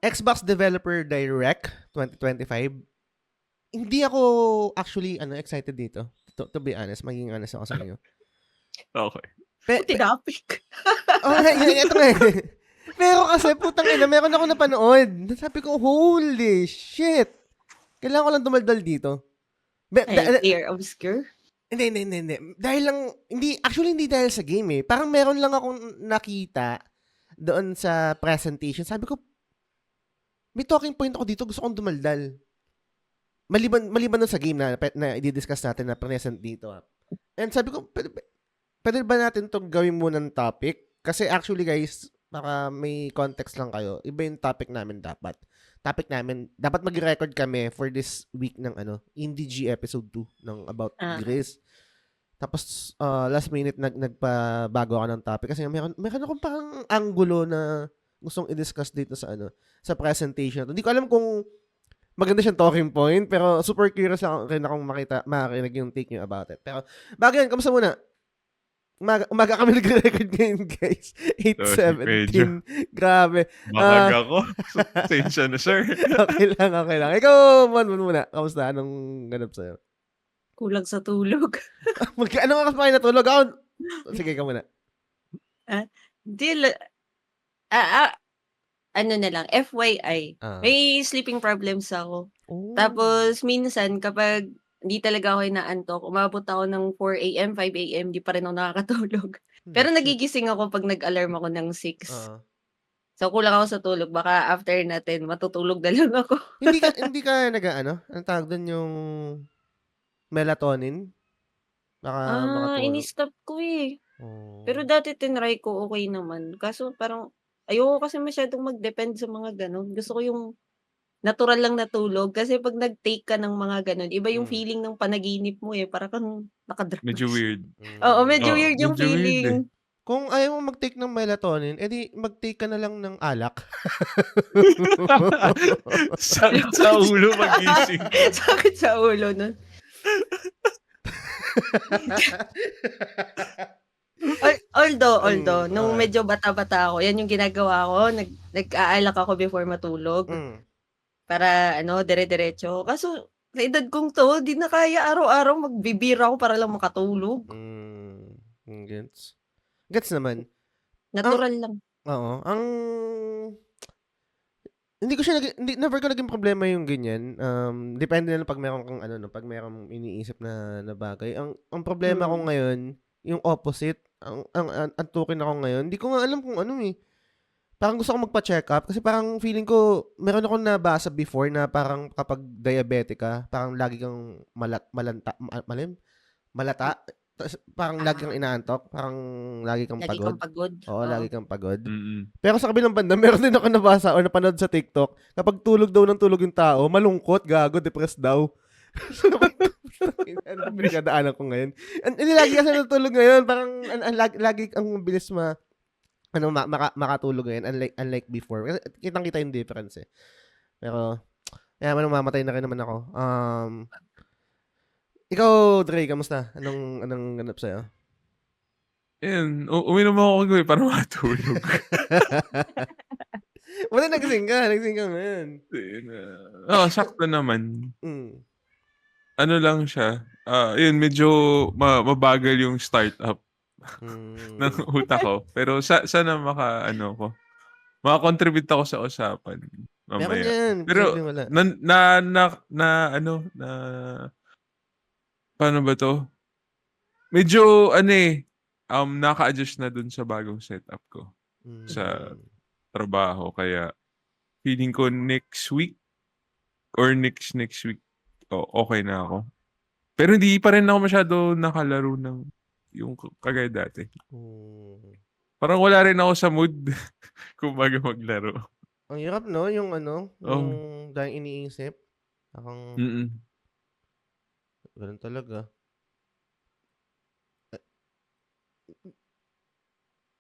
Xbox Developer Direct 2025. Hindi ako actually excited dito. To be honest, maging honest ako sa inyo. Okay. Tinapik. Ito nga eh. Pero kasi, putang ina, meron ako napanood. Sabi ko, holy shit. Kailangan ko lang dumaldal dito. Clear obscure? Hindi. Dahil lang, hindi dahil sa game eh. Parang meron lang akong nakita doon sa presentation. Sabi ko, may talking point ako dito, gusto kong dumaldal. Maliban nun sa game na i-discuss natin na present dito. And sabi ko, pwede ba natin itong gawin muna ng topic? Kasi actually guys, baka may context lang kayo. Iba yung topic namin dapat. Dapat mag-record kami for this week ng IndieG episode 2 ng About Grace. Tapos, last minute, nagpabago ako ng topic. Kasi meron akong parang angulo na gustong i-discuss dito sa presentation. Hindi ko alam kung maganda siyang talking point, pero super curious lang rin akong makarinig yung take niyo about it. Pero, bago yan, kamusta muna? Umaga kami nag-record ngayon, guys. 8:17. Grabe. Bakag ako. Sensya na, sir. Okay lang. Ikaw, muna. Kamusta? Anong ganap sa'yo? Kulang sa tulog. Anong oras pa kayo natulog? Sige, ikaw muna. Ano na lang, FYI. May sleeping problems ako. Tapos, minsan, kapag hindi talaga ako inaantok, umabot ako ng 4 a.m., 5 a.m., di pa rin ako nakakatulog. Pero nagigising ako pag nag-alarm ako ng 6. So, kulang ako sa tulog. Baka after natin, matutulog na lang ako. hindi ka ang tawag doon yung melatonin? Baka makatulog. Ini-stop ko eh. Pero dati tinry ko, okay naman. Kaso parang, ayoko kasi masyadong mag-depend sa mga ganun. Gusto ko yung natural lang na tulog. Kasi pag nag-take ka ng mga ganun, iba yung feeling ng panaginip mo eh. Para kang nakadrugs. Medyo weird. Oo, medyo weird yung feeling. Kung ayaw mo mag-take ng melatonin, edi mag-take ka na lang ng alak. Sakit sa ulo magising. Sakit sa ulo nun. Although, nung medyo bata-bata ako, yan yung ginagawa ko. Nag-aalak ako before matulog. Para, dire-diretso. Kaso, sa edad kong to, di na kaya araw-araw magbibira ako para lang makatulog. Gets naman. Natural lang. Oo. Never ko naging problema yung ganyan. Depende na lang pag meron kang pag meron iniisip na bagay. Ang problema ko ngayon, yung opposite. Ang tukin ako ngayon. Hindi ko nga alam kung eh. Parang gusto ko magpa-check up kasi parang feeling ko, meron akong nabasa before na parang kapag diabetic ka, parang lagi kang malata. Parang lagi kang inaantok, parang lagi kang pagod. Oo, lagi kang pagod. Pero sa kabilang banda, meron din ako nabasa o napanood sa TikTok, kapag tulog daw ng tulog yung tao, malungkot, gago, depressed daw. Pinagdaanan ko ngayon. Hindi lagi kasi natulog ngayon, parang lagi ang bilis makatulog ngayon, unlike before. Kitang-kita yung difference eh. Pero, mamatay na rin naman ako. Ikaw, Dre, kamusta? Anong ganap sa'yo? Yan, uminom ako kagabi para matulog. Wala, nagising ka man. Sakto naman. Ano lang siya, yun, medyo mabagal yung startup ng utak ko. Pero sana maka-contribute ako sa usapan mamaya. Pero paano ba to? Medyo naka-adjust na dun sa bagong setup ko sa trabaho. Kaya feeling ko next week or next week, okay na ako. Pero hindi pa rin ako masyado nakalaro ng yung kagaya dati. Parang wala rin ako sa mood kumbaga maglaro. Ang hirap, no? Yung dahil iniisip. Ganun talaga.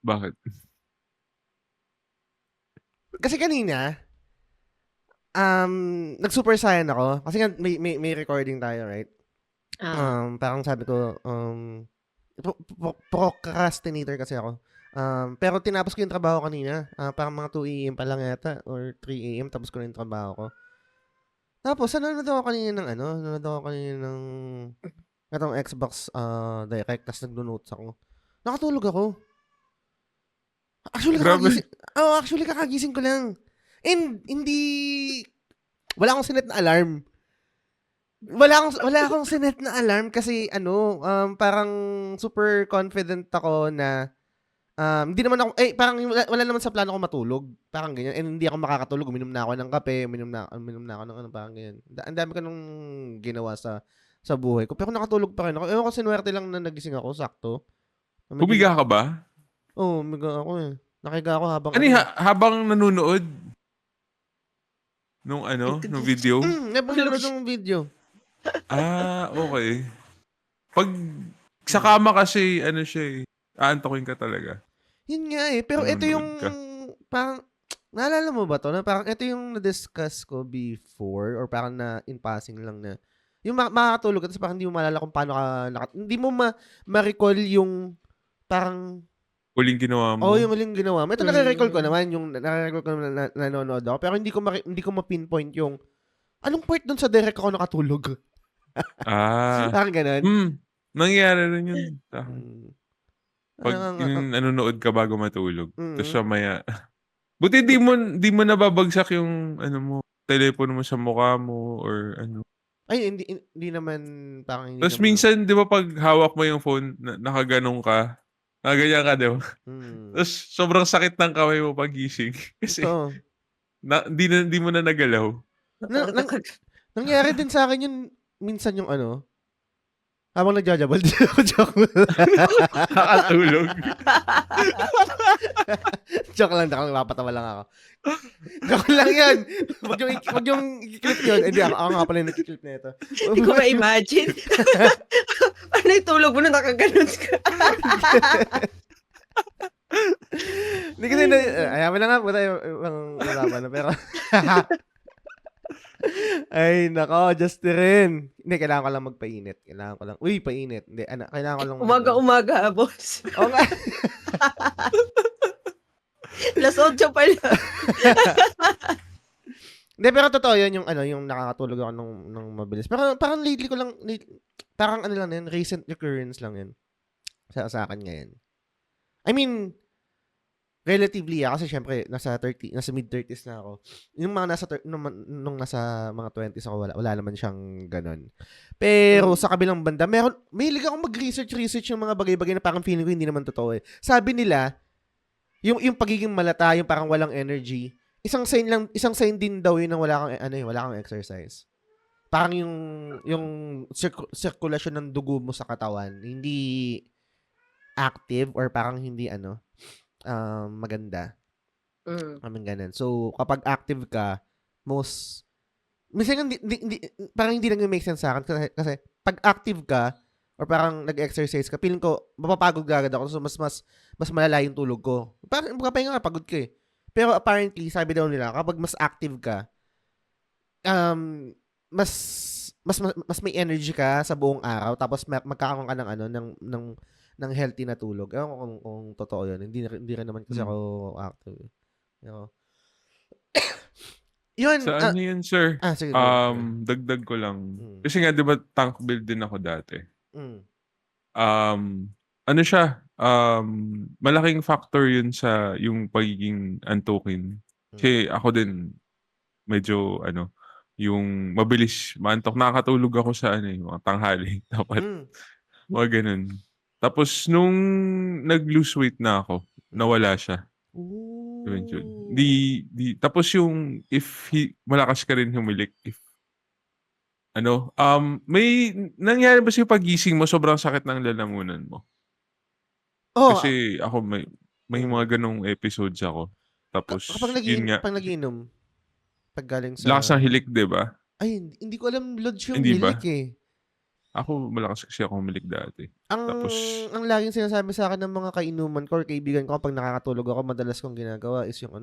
Bakit? Kasi kanina, nag-super saiyan ako. Kasi nga, may recording tayo, right? Parang sabi ko, procrastinator kasi ako. Pero tinapos ko yung trabaho kanina. Parang mga 2 AM pa lang yata or 3 AM tapos ko na yung trabaho ko. Tapos nanonood ako kanina ng itong Xbox Direct tapos nagno-notes ako. Nakatulog ako. Grabe. Actually kakagising ko lang. And hindi wala akong sinet na alarm. Wala akong sinet na alarm kasi parang super confident ako na hindi naman ako parang wala naman sa plano ko matulog. Parang ganyan. And hindi ako makakatulog. Uminom na ako ng kape, uminom na ako ng parang ganyan. Ang dami ko nung ginawa sa buhay ko. Pero nakatulog pa rin ako. Ewan ko, sinuwerte lang na nagising ako, sakto. Humiga ka ba? Oo, humiga ako eh. Nakiga ako habang habang nanonood nung nung video? Habang nanonood ng video. Okay. Pag sa kama kasi, siya eh. Aantokin ka talaga. Yun nga eh. Pero ito yung parang, naalala mo ba to? Na parang ito yung na-discuss ko before or parang na in passing lang na yung makakatulog ka tapos parang hindi mo maalala kung paano ka hindi mo ma-recall yung parang huling ginawa mo. yung huling ginawa mo. Ito nare-recall ko naman na nanonood ako pero hindi ko ma-pinpoint yung anong part doon sa direct ako nakatulog. Parang ganun. Nangyayari rin yun. Pag nanonood ka bago matulog. Tapos maya. Buti di mo nababagsak yung mo, telepono mo sa mukha mo or ano. Ay, hindi naman parang hindi. Tapos minsan, di ba pag hawak mo yung phone, nakaganong ka, nakaganyan ka, di ba? Tapos sobrang sakit ng kamay mo pag gising. Kasi di mo na nagalaw. Nangyari din sa akin yun, minsan yung habang nagjajabal, joke nakatulog. Joke lang, napatawa lang ako. Joke lang yan. Wag yung i-clip yun. Hindi, ako nga pala yung nag-clip na ito. Hindi ko ma-imagine. Ano yung tulog mo na nakaganon ka? Hindi kasi ayaw na nga po tayo ibang usapan na pero ay, nako, just rin. Hindi, kailangan ko lang magpainit. Painit. Hindi, kailangan ko lang. Umaga, boss. Oo nga. Las 8 pa lang. Hindi, pero totoo yun, yung nakakatulog ako nung mabilis. Pero parang lately ko lang, parang lang yun, recent occurrence lang yun. Sa akin ngayon. I mean, relatively kasi syempre nasa mid-30s na ako. Yung mga nung nasa mga 20s ako wala naman siyang ganun. Pero sa kabilang banda, may hilig akong mag-research yung mga bagay-bagay na parang feeling ko hindi naman totoo eh. Sabi nila, yung pagiging malata, yung parang walang energy, isang sign din daw yun ng wala kang exercise. Parang yung circulation ng dugo mo sa katawan hindi active or parang hindi maganda. Kaming ganun. So, kapag active ka, minsan parang hindi lang make sense sa akin kasi pag active ka or parang nag-exercise ka, feeling ko mapapagod agad ako so mas malala yung tulog ko. Parang magpapahinga ka, pagod ka eh. Pero apparently, sabi daw nila, kapag mas active ka, mas may energy ka sa buong araw tapos magkakaroon ka ng healthy na tulog. Ewan ko kung totoo yun. Hindi rin naman kasi ako active. Yun. Sa ano yun, sir? Sige. Dagdag ko lang. Kasi nga, di ba, tank build din ako dati. Ano siya? Malaking factor yun sa yung pagiging antukin. Kasi ako din, medyo, yung mabilis maantok. Nakakatulog ako sa mga tanghali. Dapat. Mga ganun. Tapos, nung nag-lose weight na ako, nawala siya. Tapos yung, malakas ka rin humilik, may nangyari ba sa'yo pagising mo, sobrang sakit ng lalamunan mo? Kasi ako, may mga ganong episodes ako. Tapos, yun nga. Pag nagiinom, pag galing sa... Lakas ng hilik, diba? Ay, hindi ko alam, Lodge yung hilik eh. Ako, malakas kasi ako humilik dati. Ang laging sinasabi sa akin ng mga kainuman ko or kaibigan ko kapag nakakatulog ako, madalas kong ginagawa is yung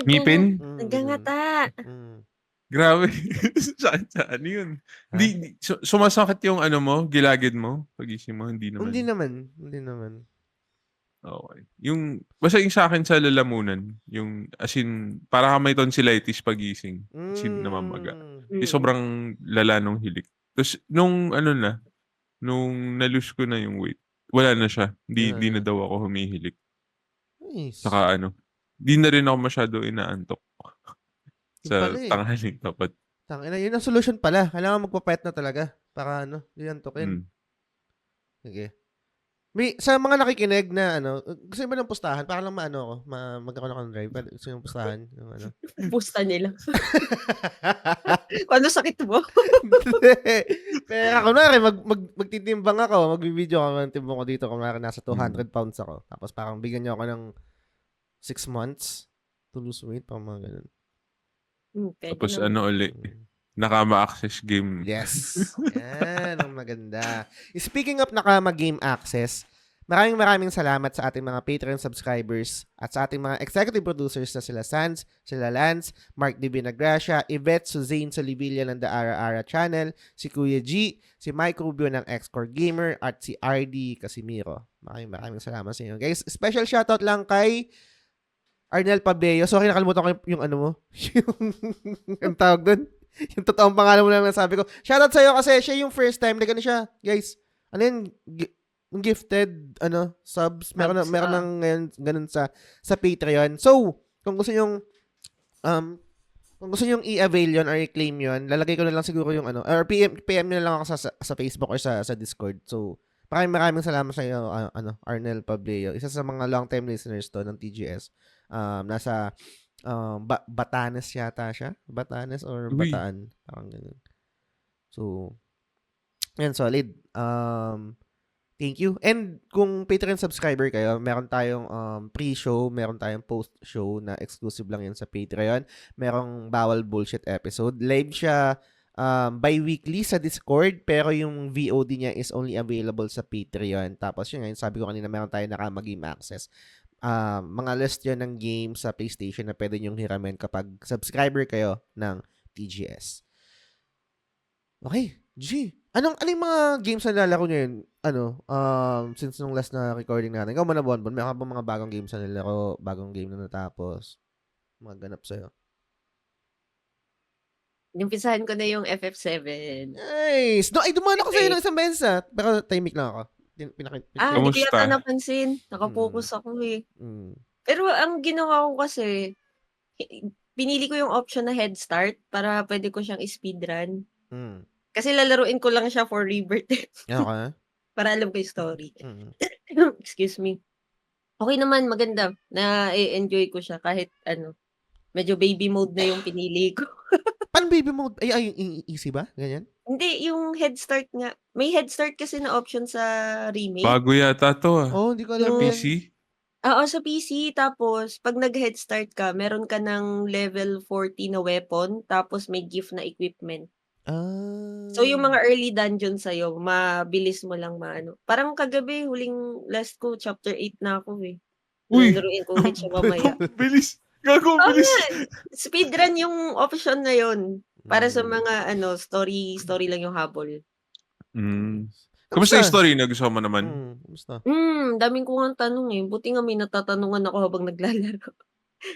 ngipin? Nagangata. Grabe. Saan yun? Ha? Sumasakit yung ano mo, gilagid mo, pagising mo, hindi Hindi naman. naman. Hindi naman. Okay. Basta yung sa akin sa lalamunan, yung as in, para kang may tonsillitis pagising. As in, namamaga. Sobrang lala nung hilik. Tapos, nung na-lose ko na yung weight, wala na siya. Hindi na daw ako humihilik. Nice. Saka di na rin ako masyado inaantok Yun sa pala eh. tanghaling tapat. Tangina, yun ang solution pala. Kailangan magpa-pet na talaga. Para di antokin. Sige. Sa mga nakikinig na gusto mo ng pustahan, para lang ako, magkaroon ako ng drive. Gusto yung pustahan, yung Pusta nila. Kung ano sakit mo? Pero kunwari, magtitimbang ako, magbibideo ako ng timbang ko dito, kunwari nasa 200 pounds ako. Tapos parang bigyan niyo ako ng 6 months to lose weight, parang mga ganun. Tapos ulit, Nakama Access game. Yes. Yan ang maganda. Speaking of Nakama Game Access, maraming salamat sa ating mga Patreon subscribers at sa ating mga executive producers na sila Sans, sila Lance, Mark D. Vinagracia, Yvette Suzanne Solivilla ng The Ara Ara Channel, si Kuya G, si Mike Rubio ng X-Core Gamer, at si RD Casimiro. Maraming salamat sa inyo. Guys, special shoutout lang kay Arnel Pabeo. Sorry, nakalimutan ko yung mo. yung tawag doon. Yung totoong pangalan mo lang nasabi ko. Shoutout sa'yo kasi siya yung first time. Nagano siya, guys. Gifted, subs. Meron ng ngayon, ganun sa Patreon. So, kung gusto nyong i-avail yun or i-claim yun, lalagay ko na lang siguro yung or PM nyo na lang ako sa Facebook or sa Discord. So, maraming salamat sa iyo, Arnel Pableo. Isa sa mga long-time listeners to ng TGS. Nasa Batanes yata siya. Batanes or Bataan. Parang ganun. So, yan, solid. Thank you. And kung Patreon subscriber kayo, meron tayong pre-show, meron tayong post-show na exclusive lang yan sa Patreon. Merong Bawal Bullshit episode. Live siya bi-weekly sa Discord, pero yung VOD niya is only available sa Patreon. Tapos yun nga, sabi ko kanina, meron tayong Nakama Game Access. Mga list yun ng games sa PlayStation na pwede nyong hiramin kapag subscriber kayo ng TGS. Okay, G. Anong mga games na lalaro nyo yun? Since nung last na recording natin. Ikaw muna, Bonbon. May ka ba mga bagong games na nalaro? Bagong game na natapos? Mga ganap sa'yo? Nimpisahan ko na yung FF7. Nice! No, dumaan ako sa'yo ng isang beses. Pero timing lang ako. Hindi ko yata napansin. Nakapokus ako eh. Pero ang ginawa ko kasi, pinili ko yung option na head start para pwede ko siyang speedrun. Kasi lalaruin ko lang siya for rebirth. Okay. Para alam ko yung story. Excuse me. Okay naman, maganda. Na-enjoy ko siya kahit medyo baby mode na yung pinili ko. Paano baby mode? Ay, easy ba? Ganyan? Hindi, yung head start nga. May head start kasi na option sa remake. Bago yata to Oh, hindi ko alam. PC? Oo, sa PC. Tapos, pag nag-head start ka, meron ka ng level 40 na weapon, tapos may gift na equipment. So, yung mga early dungeon sa'yo, mabilis mo lang maano. Parang kagabi, huling last ko, chapter 8 na ako eh. Laruin ko ulit siya mamaya. Bilis! Gago, bilis! Speedrun yung option na yun. Para sa mga story lang yung habol. Kamusta yung story? Nagustuhan mo naman? Kamusta? Daming ko nga tanong eh. Buti nga may natatanungan ako habang naglalaro.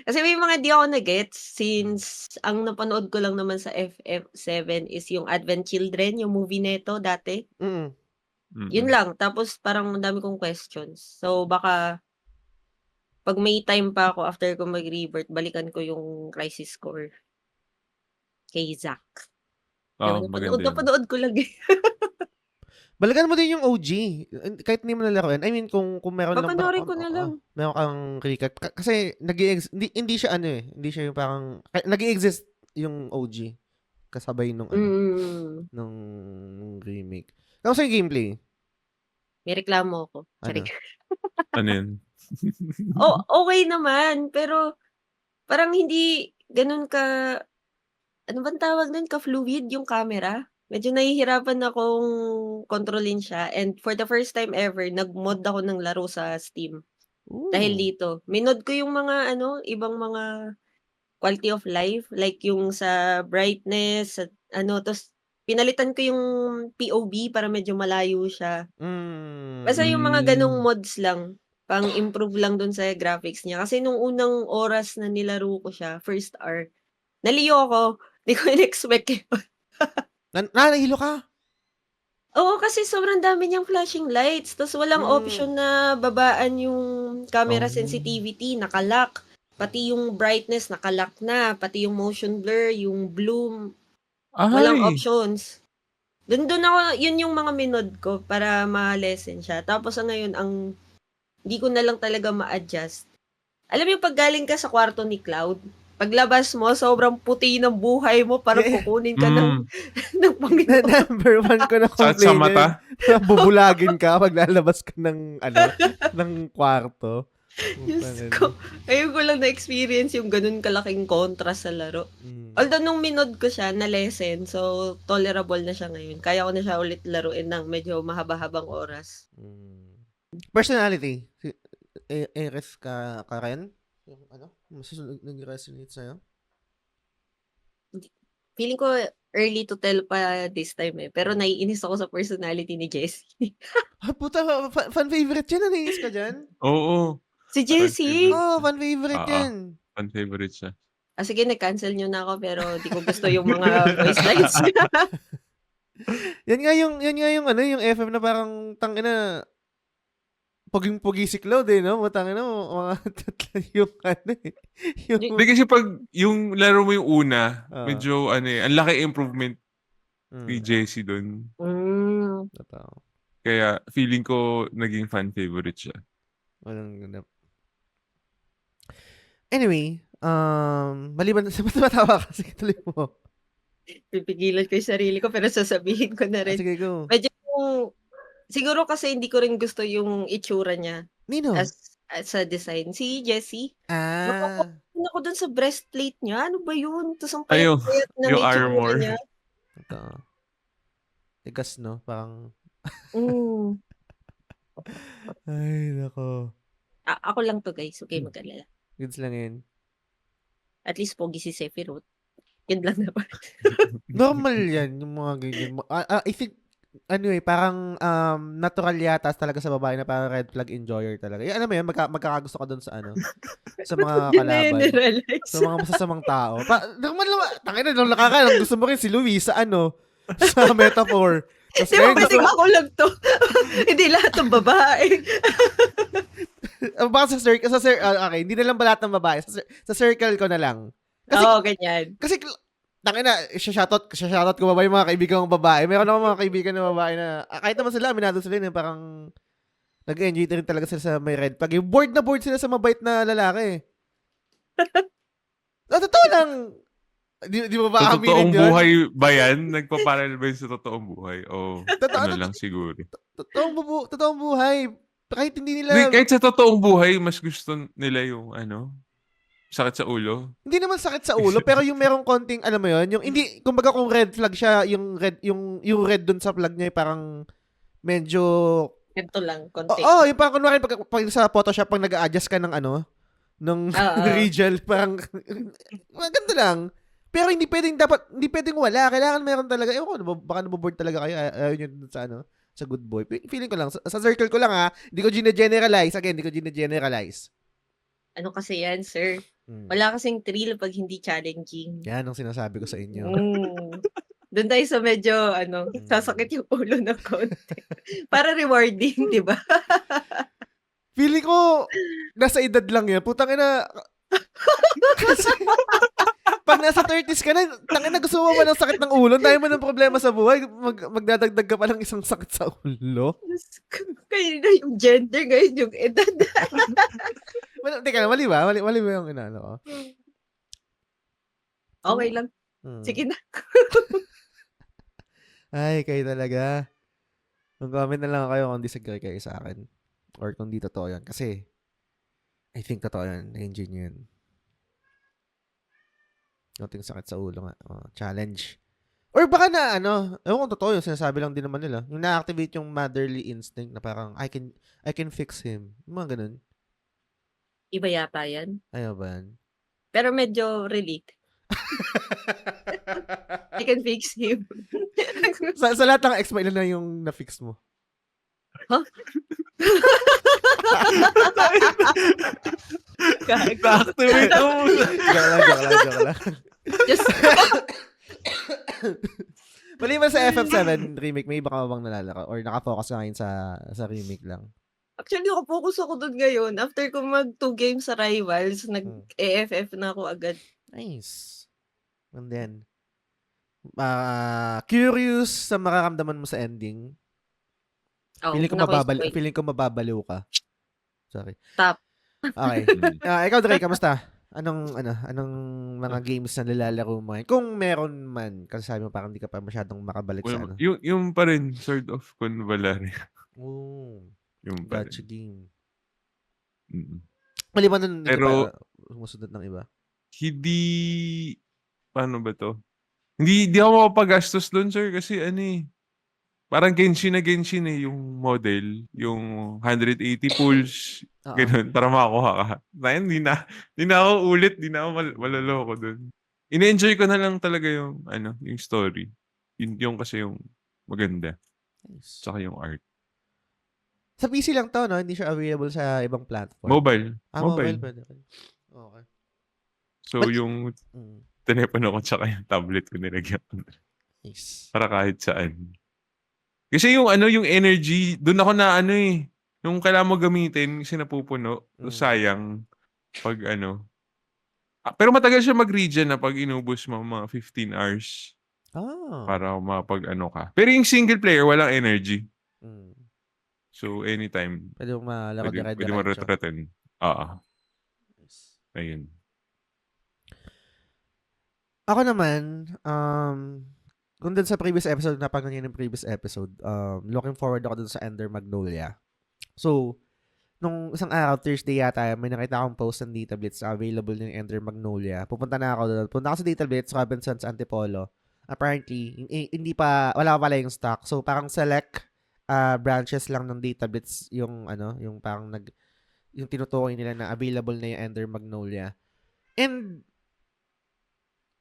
Kasi may mga di ako na-gets since ang napanood ko lang naman sa FF7 is yung Advent Children, yung movie neto dati. Yun lang. Tapos parang dami kong questions. So baka pag may time pa ako after ko mag-revert, balikan ko yung Crisis Core. Kay Zack. Napanood ko lang eh. Balikan mo din yung OG. Kahit hindi mo nalaruin. I mean, kung meron lang. Papanorin ko na lang. Meron kang recap. Kasi, hindi siya hindi siya yung parang, nag-i-exist yung OG. Kasabay nung remake. Kamusta yung gameplay? May reklamo ako. Ano yun? Okay naman. Pero, parang hindi ganun ka, ano bang tawag nun? Ka-fluid yung camera. Medyo nahihirapan akong kontrolin siya. And for the first time ever, nag-mod ako ng laro sa Steam. Dahil dito. Minod ko yung mga, ibang mga quality of life, like yung sa brightness, sa ano, tapos pinalitan ko yung POV para medyo malayo siya. Basta yung mga ganong Hmm. mods lang, pang-improve lang dun sa graphics niya. Kasi nung unang oras na nilaro ko siya, first hour, naliyo ako. Di ko in-expect yun. Nahilo ka? Oo, kasi sobrang dami niyang flashing lights. Tapos walang option na babaan yung camera Oh. sensitivity, naka-lock. Pati yung brightness, naka-lock na. Pati yung motion blur, yung bloom, walang Ay! options. Dun ako, yun yung mga minod ko para ma-lessen siya. Tapos ngayon, hindi ko na lang talaga ma-adjust. Alam mo yung pag galing ka sa kwarto ni Cloud, paglabas mo, sobrang puti ng buhay mo, parang kukunin ka ng Panginoon. Number 1 ko na Sakit sa complaint mata? yun. Bubulagin ka pag lalabas ka ng, ng kwarto. Diyos ko. Ngayon ko lang na-experience yung ganun kalaking contrast sa laro. Although nung minod ko siya, na-lessen. So, tolerable na siya ngayon. Kaya ko na siya ulit laruin ng medyo mahaba-habang oras. Personality. Eres ka rin? Yung mas nag-resonate sa'yo? Feeling ko early to tell pa this time eh. Pero naiinis ako sa personality ni Jessie. Puta, fan favorite yan. Naiinis ka dyan? Oo. Si Jessie? Oo, fan favorite yan. Fan favorite siya. Sige, na-cancel nyo na ako pero di ko gusto yung mga voice lines niya. yan nga yung yung FM na parang tangina puging-pugi si Cloud no? Tangina mga yung yung Hindi kasi pag yung laro mo yung una, medyo ang laki improvement ni Jessie doon. Totoo. Kaya feeling ko naging fan favorite siya. Walang ganap. Anyway, maliban sa matawa kasi tuloy mo. Pipigilan ko yung sarili ko pero sasabihin ko na rin. Sige, go. Medyo siguro kasi hindi ko rin gusto yung itsura niya. Nino? As a design. Si Jessie. Napapasin ako dun sa breastplate niya. Ano ba yun? Tapos ang payat-payat na yung may itsura armor niya. Totoo. Tigas, no? Parang ay, nako. Ako lang to guys. Okay, mag-alala. Goods lang yun. At least pogi si Sephiroth. Yun lang naman. Normal yan, yung mga ganyan. I think, anyway, parang natural yata talaga sa babae na parang red flag enjoyer talaga. Alam mo yan, magkakagusto ka dun sa sa mga kalaban. Sa mga masasamang tao. Normal naman, tangina, nung nung gusto mo rin si Luis sa sa metaphor. Di ba pwede ako lang to? Hindi lahat ng babae. Baka okay, hindi na lang ba lahat ng babae? Sa circle ko na lang. Oo, ganyan. Kasi, tangina, shoutout ko ba yung mga kaibigan kong babae? Meron ako mga kaibigan na babae na, kahit naman sila, minado sila yun, parang, nag-enjoy rin talaga sila sa may red flag. Bored na bored sila sa mabait na lalaki. Totoo lang. Di ba ba aminin yun? Sa totoong buhay ba yan? Nagpaparallel ba yun sa totoong buhay? O lang siguro? Totoong buhay. Kahit hindi nila... Kahit sa totoong buhay, mas gusto nila yung sakit sa ulo? Hindi naman sakit sa ulo, pero yung merong konting, alam mo yun, yung hindi, kumbaga kung red flag siya, yung red dun sa flag niya, parang medyo... Ito lang, konti. Yung parang kunwari, pag sa Photoshop, pag nag-a-adjust ka ng ng region, parang, maganda lang. Pero hindi pwedeng wala. Kailangan meron talaga. Baka naboboard talaga kayo. Ayaw nyo sa good boy. Feeling ko lang. Sa circle ko lang Hindi ko gine-generalize. Again, hindi ko gine-generalize. Ano kasi yan, sir? Wala kasing thrill pag hindi challenging. Yan ang sinasabi ko sa inyo. Doon tayo sa medyo, sasakit yung ulo ng konti. Para rewarding, di ba? Feeling ko, nasa edad lang yan. Putang ina. Kasi, pag nasa 30s ka na, tangina gusto mo ba ng sakit ng ulo? Dahil mo ng problema sa buhay, magdadagdag ka pa ng isang sakit sa ulo? Kaya na yung gender, ngayon yung edad. Teka na, mali ba? Mali ba yung inaano ko? Okay lang. Sige na. Ay, kayo talaga. Mag-comment na lang kayo kung disagree kayo sa akin. Or kung di totoo yan. Kasi, I think totoo yan. Na-enjoy nyo yun. Noting sakit sa ulo nga. Challenge. Or baka na ewan kung totoo yun, sinasabi lang din naman nila. Yung na-activate yung motherly instinct na parang, I can fix him. Yung mga ganun. Iba yata yan. Ayaw ba yan? Pero medyo relate. I can fix him. sa lahat ng ex mo, ilan na yung na-fix mo? Huh? Na-activate mo. Joke lang. Just, Maliban sa FF7 remake, may iba ka bang nalalaro? Or nakafocus ka ngayon sa remake lang? actually, focus ako dun ngayon. After ko mag 2 games sa Rivals, nag-AFF na ako agad. Nice. And then, curious sa makaramdaman mo sa ending. Oh, Feeling ko mababaliw ka. Sorry. Top. Okay. Ikaw, Dre, kamusta? Anong mga games na nilalaro mo ngayon? Kung meron man, kasi sabi mo parang hindi ka pa masyadong makabalik sa ano. Yung pa rin, Sword of Convalaria. Oh, Yung pa gotcha rin. game. Mm. Maliban nun, hindi Pero, ka pa sumusunod ng iba. Hindi, paano ba to? Hindi ako makapagastos doon, sir, kasi parang Genshin na Genshin yung model, yung 180 pulls, ganun, para makakuha ka. Hindi na ako ulit, di na ako maloloko doon. Ine-enjoy ko na lang talaga yung, yung story. Yung kasi yung maganda. Nice. Tsaka yung art. Sa PC lang to, no? Hindi siya available sa ibang platform. Mobile. Mobile pwede. Okay. So, yung telepono ko tsaka yung tablet ko nilagyan ko. Nice. Para kahit saan. Kasi yung energy, doon ako na yung kailangan mo gamitin kasi napupuno. So, sayang pag pero matagal siya mag-regen na pag inubos mo mga 15 hours. Para mapag ka. Pero yung single player, walang energy. So, anytime. Pwede mo malaro Pwede mo retratin. Nice. Ayun. Ako naman, kung dun sa previous episode, napanood niyo yung previous episode, looking forward ako dun sa Ender Magnolia. So, nung isang araw, Thursday yata, may nakita akong post ng Data Blitz available yung Ender Magnolia. Pupunta na ako doon. Punta ako sa Data Blitz, Robinsons, Antipolo. Apparently, wala pa pala yung stock. So, parang select branches lang ng Data Blitz yung parang yung tinutukoy nila na available na yung Ender Magnolia. And,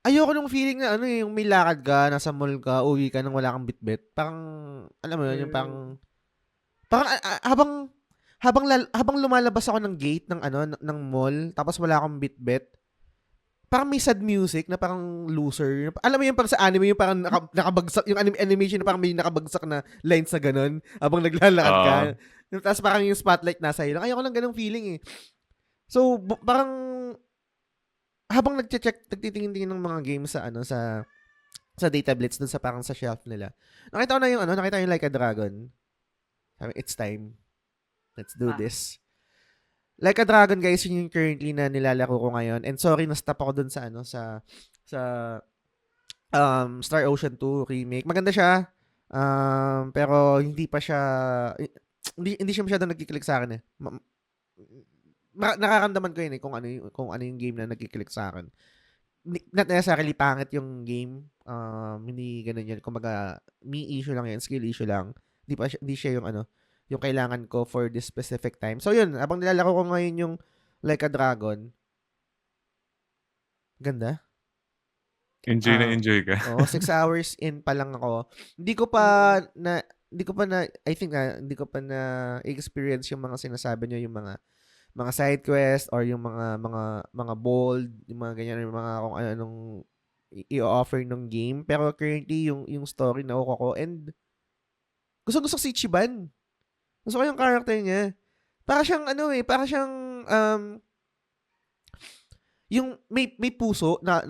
ayoko nung feeling na yung may lakad ka, nasa mall ka, uwi ka nang wala kang bitbit. Parang, alam mo yun, yung parang habang lumalabas ako ng gate ng mall, tapos wala akong bitbit, parang may sad music na parang loser. Alam mo yung parang sa anime, yung parang nakabagsak, yung animation na parang may nakabagsak na lines na ganun, habang naglalakad ka. Tapos parang yung spotlight nasa iyo. Ayoko lang ganung feeling eh. So, parang, habang nagtitingin ng mga games sa Data Blitz dun sa parang sa shelf nila. Nakita ko na nakita yung Like a Dragon. Sabi, it's time. Let's do this. Like a Dragon, guys, yun yung currently na nilalaro ko ngayon. And sorry, na-stop ako dun sa Star Ocean 2 remake. Maganda siya. Pero hindi pa siya hindi siya masyadong nagkiklik sa akin eh. Nakakamdaman ko yun eh kung ano yung game na nagkiklik sa akin. Not necessarily pangit yung game. Hindi ganun yun. Kumbaga, me issue lang yan, skill issue lang. Hindi siya yung kailangan ko for this specific time. So yun, habang nilalaro ko ngayon yung Like a Dragon, ganda. Enjoy ka. 6 hours in pa lang ako. Hindi ko pa na hindi ko pa na experience yung mga sinasabi niyo, yung mga side quest or yung mga bold, yung mga ganyan, yung mga kung anong i-offer ng game. Pero currently yung story na ko and gusto si Ichiban. Gusto ko yung character niya. Para siyang yung may puso na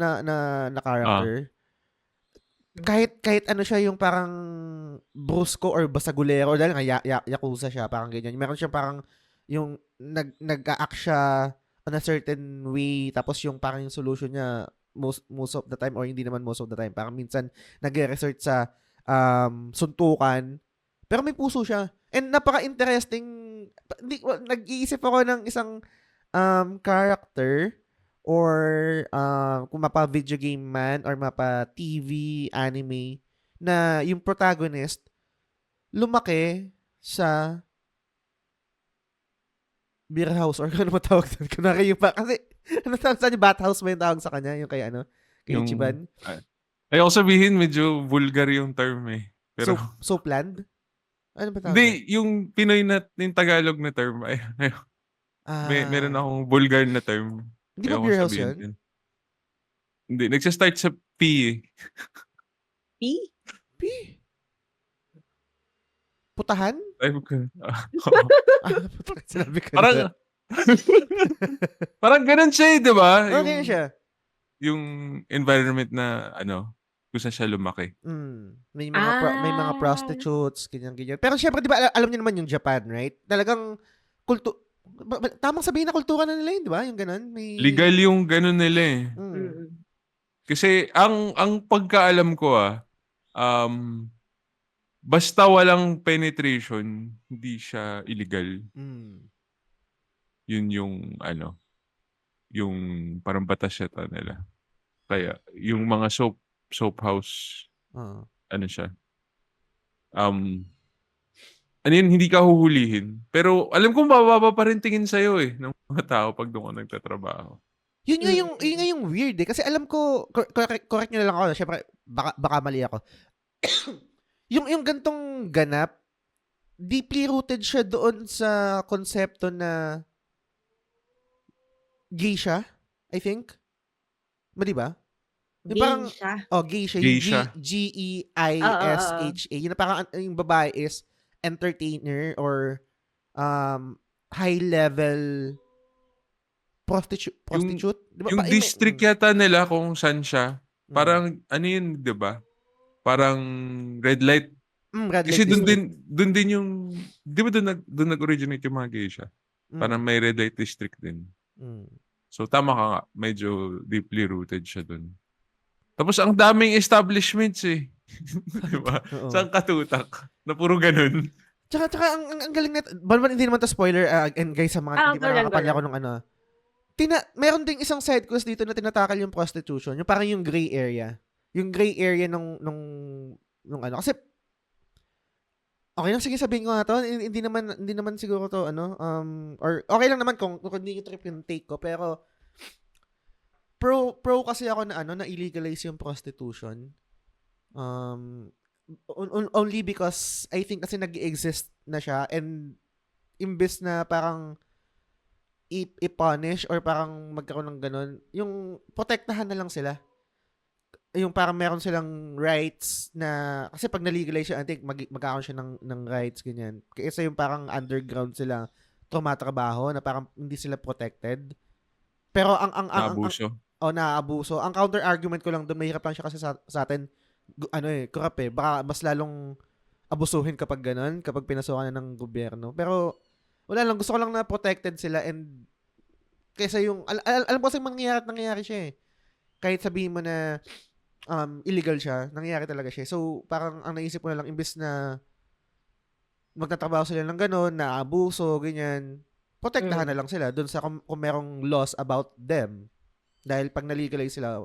character. Kahit siya yung parang brusco or basagulero dahil nga yakuza siya, parang ganyan. Meron siyang parang yung nag-a-act siya on a certain way, tapos yung parang yung solution niya most of the time, or hindi naman most of the time, parang minsan nag-resort sa suntukan, pero may puso siya. And napaka-interesting. Nag-iisip ako ng isang character or kung mapa-video game man or mapa-TV, anime, na yung protagonist lumaki sa beer house or ano matawag doon. Kunwari yung kasi Ano saan yung bathhouse ba yung tawag sa kanya? Yung kay kay Yung, Ichiban? ayoko sabihin, medyo vulgar yung term eh. Pero, Soapland? Ano ba tawag doon? hindi, yung Pinoy yung Tagalog na term, meron Ah, akong vulgar na term. hindi ba Ayoko beer house sabihin yun? din. Hindi, nagsastart sa P eh. P? P? Putahan? Ay, oo. Putahan. Sinabi ko Parang, na. parang ganun siya eh, di ba? Okay siya. Yung environment na, kung saan siya lumaki. May mga prostitutes, ganyan. Pero syempre, di ba, alam niyo naman yung Japan, right? Talagang, tamang sabihin na kultura na nila yun, di ba? Yung ganun. Legal yung ganun nila eh. Kasi, ang pagkaalam ko basta walang penetration, hindi siya illegal. Yun yung, yung parang batas yata nila. Kaya, yung mga soap house, siya, hindi ka huhulihin. Pero, alam kong bababa pa rin tingin sa'yo eh, ng mga tao pag doon ka nagtatrabaho. Yun nga yung weird eh. Kasi alam ko, correct nyo na lang ako. Siyempre, baka mali ako. yung gantong ganap, deeply rooted siya doon sa konsepto na geisha, I think. Di ba? Yung parang, geisha. Geisha. Yung Geisha. Yun na parang yung babae is entertainer or high-level prostitute. Diba? Yung district yata nila kung saan siya, parang, yun, di ba? Parang red light. Red Kasi light doon din yung, di ba doon nag-originate yung mga geisha? Parang may red light district din. So, tama ka nga. Medyo deeply rooted siya doon. Tapos, ang daming establishments eh. Diba? Saan katutak? Na puro ganun. Tsaka ang galing na, hindi naman to spoiler, and guys, sa mga hindi pa nakakapalya ko nung meron ding isang side quest dito na tinatakal yung prostitution. Yung parang yung gray area. Yung gray area nung kasi, okay lang, sige sabihin ko nga to, hindi naman siguro to, or okay lang naman kung hindi yung trip yung take ko, pero, pro kasi ako na na illegalize yung prostitution. Only because I think kasi nag-exist na siya and imbes na parang i-punish or parang magkaroon ng ganun, yung protektahan na lang sila. Yung parang meron silang rights na, kasi pag na-legalize siya, I think magkakaroon siya ng rights, ganyan. Kaysa yung parang underground sila tumatrabaho na parang hindi sila protected. Pero Naabuso. Naabuso. Ang counter-argument ko lang doon, mahirap lang siya kasi sa atin, corrupt eh. Baka mas lalong abusuhin kapag ganun, kapag pinasukan na ng gobyerno. Pero, wala lang. Gusto ko lang na protected sila and kaysa yung, alam ko kasi nangyayari siya eh. Kahit sabihin mo na illegal siya, nangyayari talaga siya. So, parang ang naisip ko na lang, imbes na magtatrabaho sila ng ganun, naabuso, ganyan, protektahan na lang sila dun sa kung merong laws about them. Dahil pag na-legalize sila,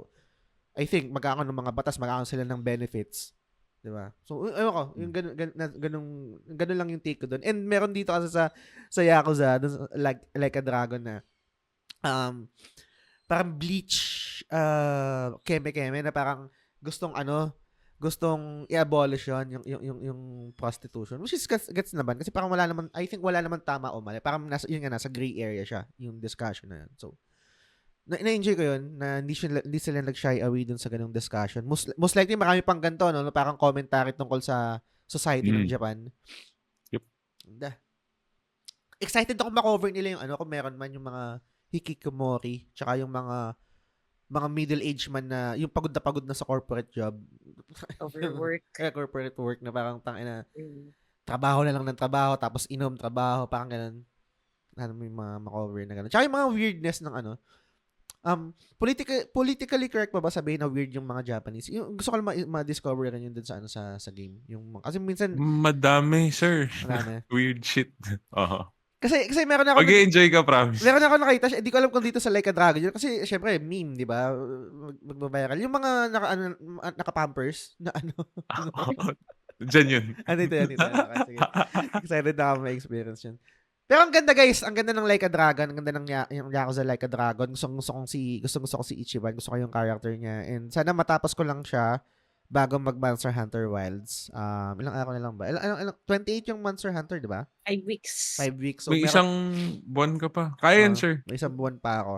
I think, magkakaroon ng mga batas, magkakaroon sila ng benefits. Diba? So, ewan ko, yung ganun lang yung take ko doon. And meron dito kasi sa Yakuza, dun, like a Dragon na, parang bleach, keme-keme na parang gustong i-abolish yung prostitution. Which is gets naman. Kasi parang I think wala naman tama o mali. Parang nasa gray area siya, yung discussion na yun. So, na-enjoy ko yun na hindi sila nag-shy away dun sa ganung discussion. Most likely marami pang ganito, no? Parang commentary tungkol sa society ng Japan. Yep. Excited ako ma-cover nila yung kung meron man yung mga hikikomori, tsaka yung mga middle-aged man na yung pagod na sa corporate job. Overwork. Corporate work na parang trabaho na lang ng trabaho, tapos inom trabaho, parang ganun. May mga ma-cover na ganun. Tsaka yung mga weirdness ng politically correct ba sabihin na weird yung mga Japanese? Yung gusto ko lang ma-discover rin yun dun sa game. Kasi minsan madami, sir. Marami. Weird shit. Kasi meron ako mag-enjoy ka, promise. Meron ako nakita, hindi ko alam kung dito sa Like a Dragon yun kasi syempre meme, 'di ba? Magbabiral. Yung mga naka-pampers na Diyan yun. Ano ito. Okay, sige. Excited na ako ma-experience yun. Pero ang ganda guys, ang ganda ng Like a Dragon, ang ganda ng yung Yakuza Like a Dragon. Gusto ko si Ichiban, gusto ko yung character niya. And sana matapos ko lang siya bago mag Monster Hunter Wilds. Ilang araw na lang ba? 28 yung Monster Hunter, di ba? 5 weeks. 5 weeks. So, May isang buwan ka pa. Kaya yan, sir. May isang buwan pa ako.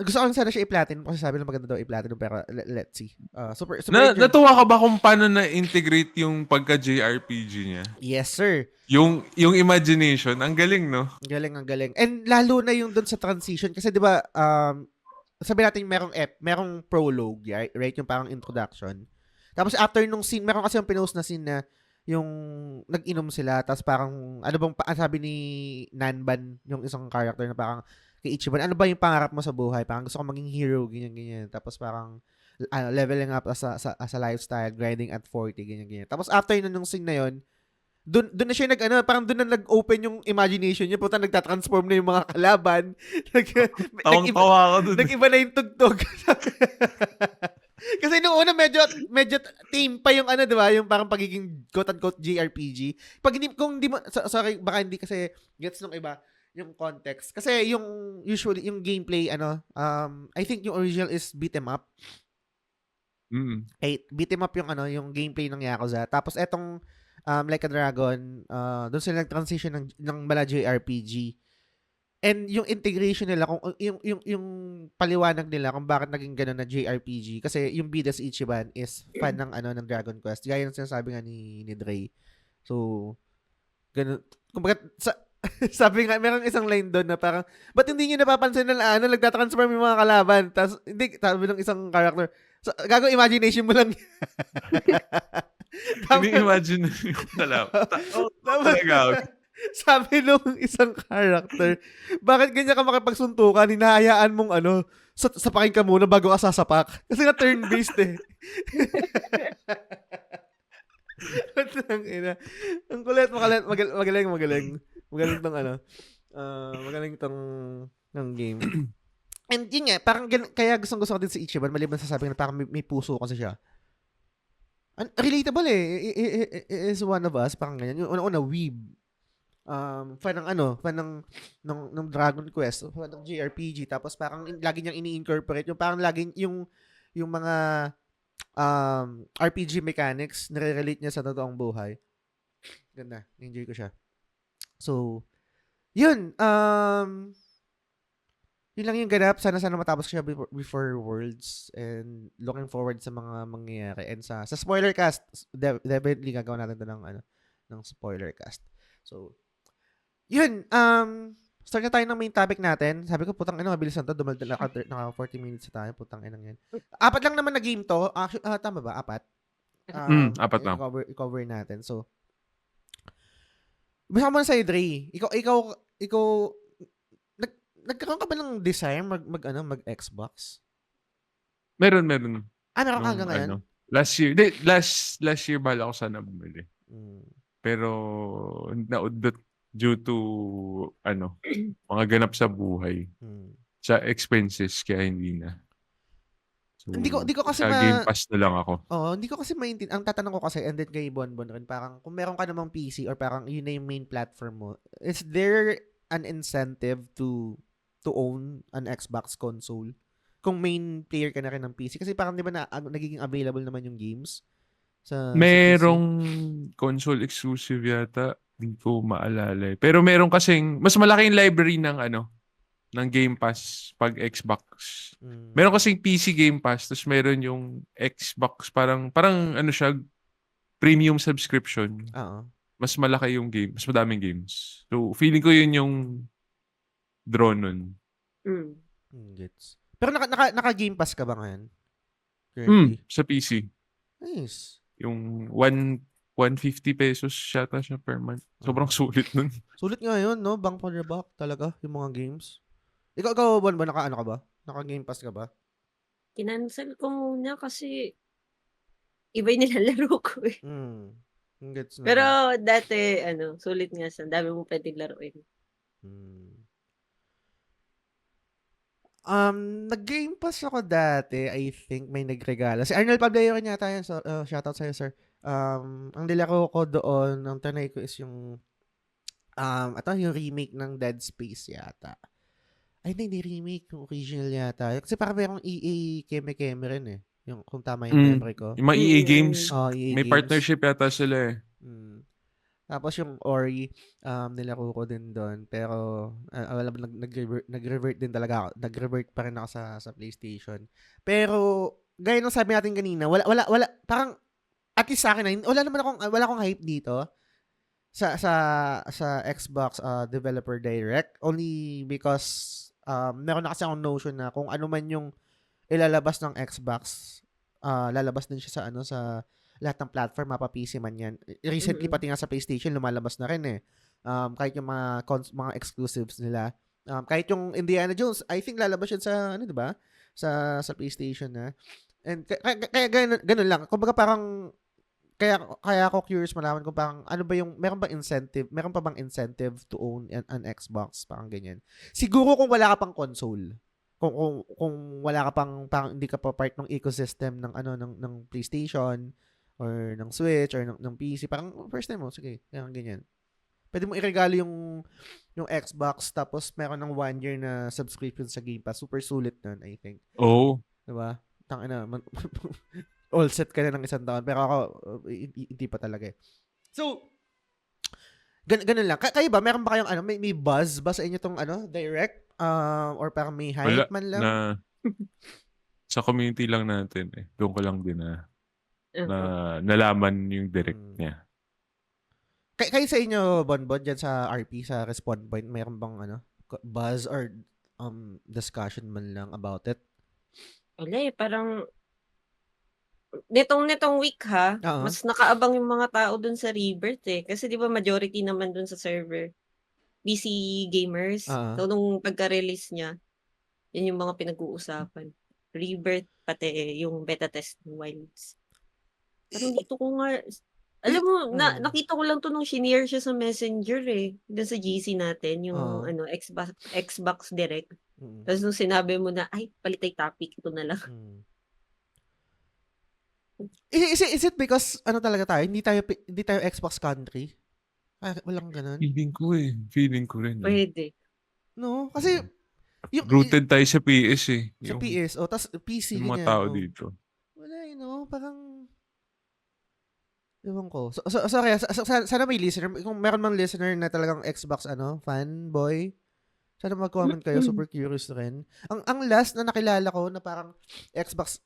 Gusto ko lang sana siya i-platinum kasi sabi na maganda daw i-platinum pero let's see. Super Natuwa ka ba kung paano na-integrate yung pagka-JRPG niya? Yes, sir. Yung imagination, ang galing, no? Ang galing. And lalo na yung doon sa transition kasi 'di ba sabi natin merong prologue, right? Yung parang introduction. Tapos after nung scene, meron kasi yung pinost na scene na yung nag-inom sila tapos parang ano bang sabi ni Nanban yung isang character na parang kay Ichiban, ano ba yung pangarap mo sa buhay? Parang gusto ko maging hero, ganyan. Tapos parang leveling up as a lifestyle, grinding at 40, ganyan. Tapos after nung scene na yun, doon na siya parang doon na nag-open yung imagination niya. Puta, nagtatransform na yung mga kalaban. Tawang-tawa ako doon. Nag-iba na yung tugtog. Kasi nung una medyo tame pa yung di ba? Yung parang pagiging quote-unquote JRPG. Kung hindi mo, sorry, baka hindi kasi gets nung iba yung context. Kasi yung usually, yung gameplay, I think yung original is beat 'em up. Beat 'em up yung gameplay ng Yakuza. Tapos etong Like a Dragon, doon sila nag-transition ng mala JRPG. And yung integration nila, kung yung paliwanag nila kung bakit naging gano'n na JRPG. Kasi yung bida si Ichiban is fan ng ng Dragon Quest. Gaya ng sinasabi nga ni Dre. So, ganun. Kumbaga, sabi nga, meron isang line doon na parang, ba't hindi nyo napapansin na nagtatransform yung mga kalaban? Tapos, hindi, sabi ng isang character, gago imagination mo lang. Hindi imagination yung kalaban. Sabi nung isang character, bakit ganyan ka makipagsuntukan? Hinahayaan mong sapakin ka muna bago ka sasapak. Kasi nga turn-based eh. Ang kulit, magaling. Magaling tong magaling tong ng game. And yun nga, parang kaya gustong-gusto ko din si Ichiban, maliban sa sabi na parang may puso kasi siya. Relatable is one of us, parang ganyan. Yung una-una, weeb. Fan ng Dragon Quest, fan ng JRPG, tapos parang lagi niyang ini-incorporate, yung parang lagi yung mga RPG mechanics, nare-relate niya sa totoong buhay. Ganda, enjoy ko siya. So, yun, yun lang yung ganap. Sana matapos siya before Worlds and looking forward sa mga mangyayari. And sa spoiler cast, definitely gagawin natin ito ng spoiler cast. So, yun, start na tayo ng main topic natin. Sabi ko, putang mabilis na to. Naka 40 minutes na tayo. Putang yan. 4 lang naman na game to. Actually, tama ba? 4? 4 lang. I-cover natin. So, basta mo na sa'yo, Dre. Ikaw, nagkaroon ka ba ng desire mag-Xbox? Meron. Meron ka hanggang ngayon? Last year bala ko sana bumili. Pero naudot due to mga ganap sa buhay. Sa expenses kaya hindi na. So, hindi ko kasi sa Game Pass na lang ako. Hindi ko kasi maintindihan. Ang tatanong ko kasi, and then kay Bonbon rin, parang kung meron ka namang PC or parang yun na yung main platform mo, is there an incentive to own an Xbox console kung main player ka na rin ng PC? Kasi parang di ba nagiging available naman yung games sa merong console exclusive yata. Hindi ko maalala. Pero meron kasing mas malaki yung library ng Game Pass pag Xbox. Meron kasing PC Game Pass, tapos meron yung Xbox, parang siya, premium subscription. Mas malaki yung game, mas madaming games. So, feeling ko yun yung draw nun. Gets. Pero naka-Game Pass ka ba ngayon? Currently? Sa PC. Nice. Yung 150 pesos yata siya per month. Sobrang sulit nun. Sulit nga yun, no? Bang for the buck talaga, yung mga games. Ikaw Bon, ka ba? Naka-Game Pass ka ba? Kinancel ko muna kasi iba yung nilalaro ko eh. Gets na. Pero dati, sulit nga sa dami mong pwedeng laruin. Nag-Game Pass ako dati, I think may nagregalo. Si Arnold Pableo rin yata yan. So, shoutout sa'yo, sir. Ang nilaro ko doon, ang tanay ko is yung Ito yung remake ng Dead Space yata. Ay, hindi remake. Yung original yata. Kasi parang merong EA Keme-Keme rin eh. Yung, kung tama yung memory ko. Yung mga EA games, EA may games. partnership yata sila eh. Tapos yung Ori, nilaro ko din doon. Pero, alam mo, nag-revert din talaga ako. Nag-revert pa rin ako sa PlayStation. Pero, gaya nung sabi natin kanina, wala, parang, at least sa akin, wala akong hype dito sa Xbox Developer Direct. Only because, meron na kasi akong notion na kung ano man yung ilalabas ng Xbox, lalabas din siya sa lahat ng platform, mapa PC man yan. Recently, pati nga sa PlayStation, lumalabas na rin eh. Kahit yung mga exclusives nila. Kahit yung Indiana Jones, I think lalabas yun sa, diba? Sa PlayStation na. And kaya ganun lang. Kumbaga parang, kaya ako curious malaman kung parang, ano ba yung, meron pa bang incentive to own an Xbox? Parang ganyan. Siguro kung wala ka pang console. Kung wala ka pang hindi ka pa part ng ecosystem ng PlayStation or ng Switch or ng PC, parang first time mo, sige, ganyan. Pwede mo iregalo yung Xbox tapos meron ng 1 year na subscription sa Game Pass. Super sulit nun, I think. Oo. Diba? Tangina, all set ka na ng isang taon. Pero ako, hindi pa talaga eh. So, ganun lang. Kayo ba, meron ba kayong may buzz ba sa inyo tong direct? Or parang may hype man lang? Sa community lang natin eh. Doon ko lang din na nalaman yung direct niya. Kayo sa inyo, Bonbon, dyan sa RP, sa Respawn Point, mayroon bang buzz or discussion man lang about it? Wala parang nitong week mas nakaabang yung mga tao dun sa Rebirth eh. Kasi di ba majority naman dun sa server, PC gamers. So nung pagka-release niya, yun yung mga pinag-uusapan. Rebirth, pati yung beta test ng Wilds. Pero dito ko nga, alam mo, nakita ko lang to nung shinare siya sa Messenger eh. Doon sa GC natin, yung Xbox Direct. Tapos nung sinabi mo na, ay, palitay topic, ito na lang. Is it because, talaga tayo, hindi tayo Xbox country? Walang ganun. Feeling ko rin. Pwede. No, kasi, rooted tayo sa PS eh. Sa PS, tas PC, yung mga tao dito. Wala parang, ewan ko. Sorry, sana may listener. Kung meron mang listener na talagang Xbox fanboy, sana mag-comment kayo. Super curious rin. Ang last na nakilala ko na parang Xbox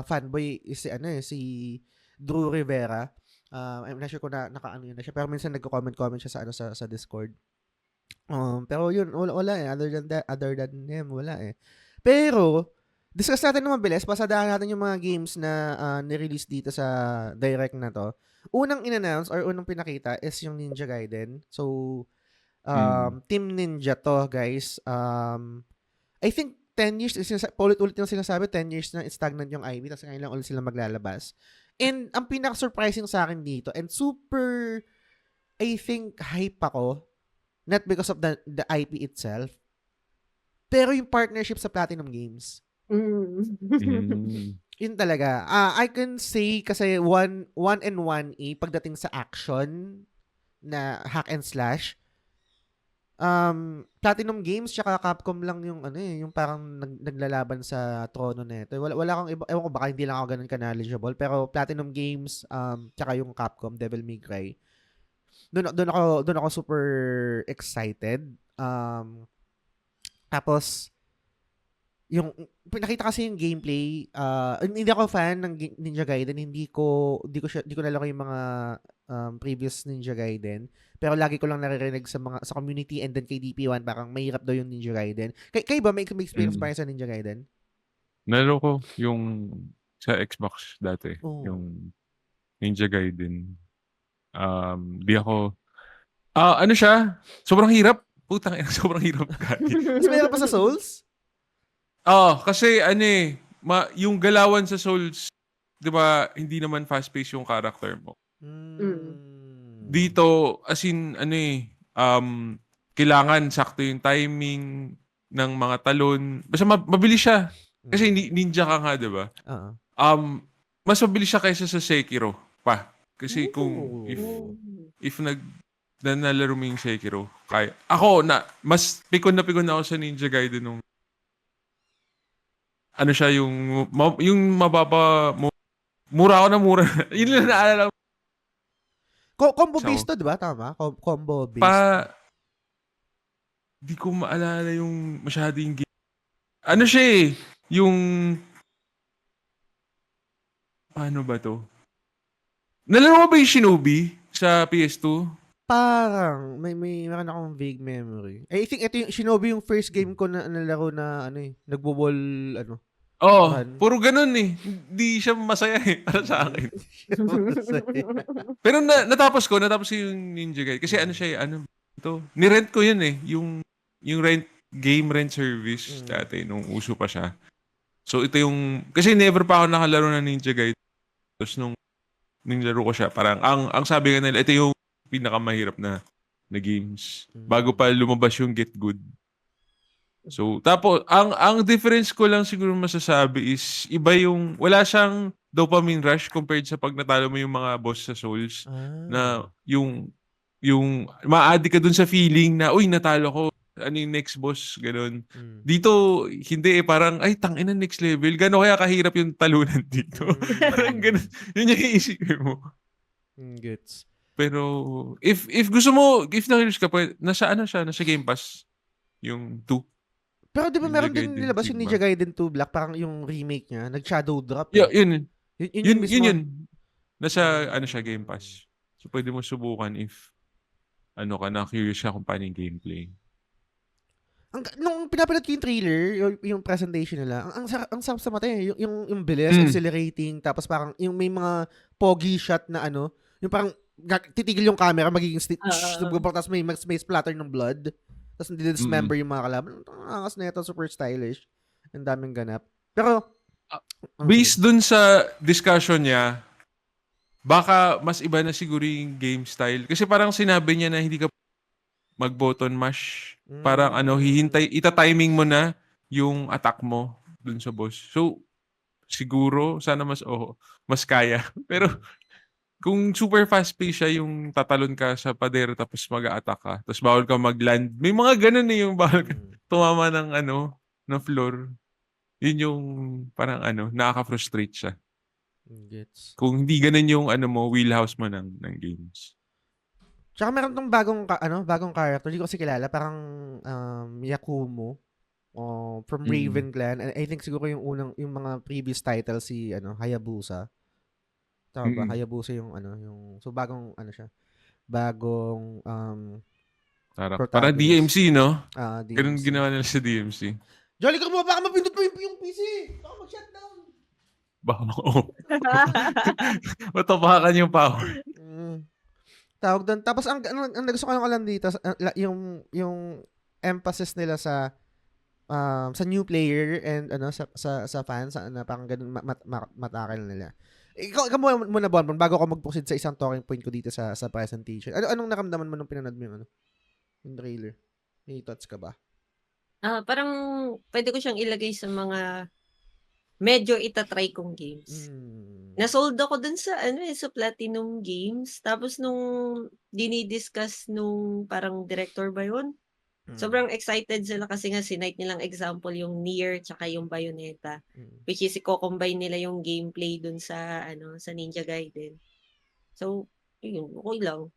fanboy is si Drew Rivera. I'm not sure kung naka-ano yun na siya. Pero minsan nagko-comment siya sa Discord. Pero yun, wala eh. Other than him, wala eh. Pero, discuss natin naman bilis. Pasadahan natin yung mga games na nirelease dito sa direct na to. Unang in-announce or unang pinakita is yung Ninja Gaiden. So, Team Ninja to, guys. I think 10 years, ulit yung sinasabi, 10 years na stagnant yung IP, tapos ngayon lang ulit sila maglalabas. And ang pinaka-surprising sa akin dito, and super, I think, hype ako, not because of the IP itself, pero yung partnership sa Platinum Games. Yun talaga. I can say kasi 1 and 1A pagdating sa action na hack and slash. Platinum Games tsaka Capcom lang yung yung parang naglalaban sa trono nito. Wala akong iba, ewan ko baka hindi lang ako ganun ka-knowledgeable, pero Platinum Games tsaka yung Capcom Devil May Cry. Doon ako super excited. Tapos yung nakita kasi yung gameplay, hindi ako fan ng Ninja Gaiden, hindi ko nalaro yung mga previous Ninja Gaiden, pero lagi ko lang naririnig sa community and then kay DP1 parang mahirap daw yung Ninja Gaiden. Kayo ba may experience pa sa Ninja Gaiden? Nalaro ko yung sa Xbox dati, yung Ninja Gaiden. Di ako ano siya? Sobrang hirap. Putang ina, sobrang hirap. Mas mahirap pa sa Souls? Kasi yung galawan sa Souls, 'di ba, hindi naman fast-paced yung character mo. Dito, as in kailangan sakto yung timing ng mga talon. Basta mabilis siya. Kasi ninja ka nga, 'di ba? Mas mabilis siya kaysa sa Sekiro pa. Kasi kung if na nalaro mo yung Sekiro. Kaya, ako, mas pikon na ako sa Ninja Gaiden nung ano siya, yung mababa, mura ako na mura. Yun lang naalala ko. Combo-based to, di ba? Tama? Combo-based. Di ko maalala yung masyadong game. Ano siya eh, yung, paano ba to? Nalaro mo ba yung Shinobi sa PS2? Parang, meron akong vague memory. I think ito yung Shinobi yung first game ko na nalaro na, nagbo-ball, puro ganun eh. Hindi siya masaya eh, para sa akin. Pero natapos ko yung Ninja Gaiden. Kasi ano siya eh, nirent ko yun eh, yung game rent service dati, nung uso pa siya. So ito yung, kasi never pa ako nakalaro ng Ninja Gaiden. Tapos nung nilaro ko siya, parang, ang sabi nga nila, ito yung pinakamahirap na games. Bago pa lumabas yung Get Good. So, tapos, ang difference ko lang siguro masasabi is, iba yung, wala siyang dopamine rush compared sa pag natalo mo yung mga boss sa Souls. Na yung ma-addict ka dun sa feeling na, uy, natalo ko. Ano yung next boss, ganun. Dito, hindi eh, parang, ay, tangina next level. Gano'n kaya kahirap yung talunan dito. Parang ganun. Yun yung iisipin mo. Gets. Pero, if gusto mo, if na-curious ka, nasa Game Pass. Yung 2. Pero di ba Ninja meron din Gaiden nilabas yung Sigma. Ninja Gaiden 2 Black, parang yung remake niya, nag-shadow drop. Yeah, yun. Yun. Nasa, Game Pass. So, pwede mo subukan if, curious ka kung paano yung gameplay. Nung pinapanood ko yung trailer, yung presentation nila, ang sarap sa mata eh. Yung bilis, accelerating, tapos parang yung may mga pogi shot na yung parang titigil yung camera, magiging tapos may splatter ng blood, tapos dismember yung mga kalaban. Ang angas na ito, super stylish. Ang daming ganap. Pero, based dun sa discussion niya, baka mas iba na siguro yung game style. Kasi parang sinabi niya na hindi ka mag-button mash. Parang ita-timing mo na yung attack mo dun sa boss. So, siguro, sana mas kaya. Pero, kung super fast-paced siya, yung tatalon ka sa pader tapos mag-a-attack ka, tapos bawal ka mag-land. May mga ganun eh, yung bawal ka tumama ng ng floor. Yun yung parang nakaka-frustrate siya. gets. Kung hindi ganun yung wheelhouse mo ng games. Tsaka meron tong bagong character, hindi ko kasi kilala, parang Yakumo from Raven Clan. And I think siguro yung mga previous titles si Hayabusa. Tama ba? Hayabusa yung so bagong siya. Bagong Parang DMC, no? DMC. Ganun ginawa nila sa DMC. Jolly ka baka mapindot mo yung PC. Baka mag-shutdown. Baka matapakan yung power. Tawag doon. Tapos ang gusto ko lang dito yung emphasis nila sa new player and sa fans na parang ganun matakil nila. Ikaw muna Bon bago ako mag-proceed sa isang talking point ko dito sa presentation. Anong naramdaman mo nung pinanood mo yung trailer? May thoughts ka ba? Parang pwede ko siyang ilagay sa mga medyo itatry kong games. Nasold ako dun sa sa Platinum Games. Tapos nung dinidiscuss nung parang director ba yun? Sobrang excited sila kasi nga sinight nilang example yung Nier tsaka yung Bayonetta. Which is i-combine nila yung gameplay dun sa sa Ninja Gaiden. So, yun, okay lang.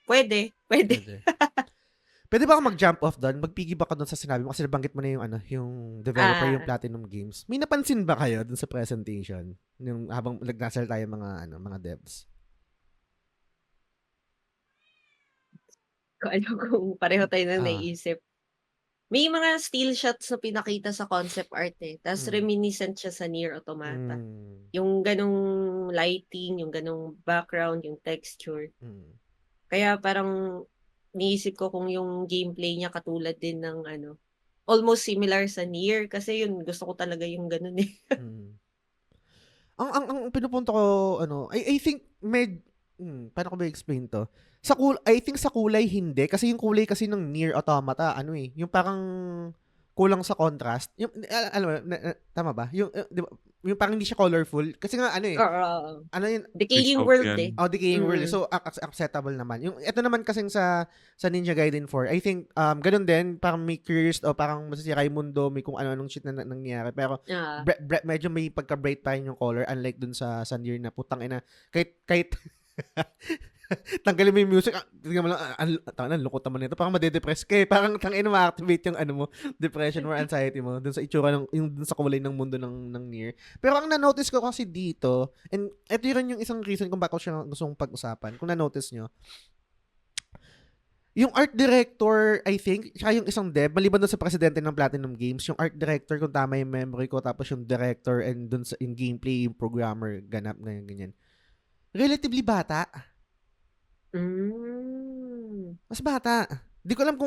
Pwede. Pwede ba ako mag-jump off doon? Mag-piggyback ka doon sa sinabi mo kasi nabanggit mo na yung developer, yung Platinum Games. May napansin ba kayo doon sa presentation? Yung habang nagdasal tayo mga devs? Alam kung pareho tayo na naisip. May mga still shots na pinakita sa concept art eh. Tapos reminiscent siya sa Nier Automata. Yung ganong lighting, yung ganong background, yung texture. Kaya parang niisip ko kung yung gameplay niya katulad din ng almost similar sa Nier. Kasi yun, gusto ko talaga yung ganon eh. Ang pinupunto ko, I think paano ko ba explain to? I think sa kulay hindi kasi yung kulay kasi ng Nier Automata yung parang kulang sa contrast. Yung alam mo, tama ba? Yung di ba, yung parang hindi siya colorful kasi nga ano eh. Oo. Ano yun? Decaying Dystopian. world eh. Decaying world. So acceptable naman. Yung ito naman kasing sa Ninja Gaiden 4, I think ganun din, parang may cursed o parang masisira yung mundo, may kung ano-anong shit na nangyayari. Pero medyo may pagka-bright pa rin yung color unlike dun sa Nier na putang ina. Kahit tanggalin mo yung music, tingnan mo lang, tangan, lungkot naman nito. Parang madedepress ka eh. Parang tangin ma-activate yung ano mo, depression or anxiety mo dun sa itsura yung dun sa kulay ng mundo ng Nier. Pero ang na-notice ko kasi dito, and ito yun yung isang reason kung bakit siya gusto kong pag-usapan. Kung na-notice nyo, yung art director, I think, tsaka yung isang dev, maliban doon sa presidente ng Platinum Games, yung art director, kung tama yung memory ko, tapos yung director, and doon sa yung gameplay, yung programmer, ganap, ganyan. Relatively bata. Mas bata. Di ko alam,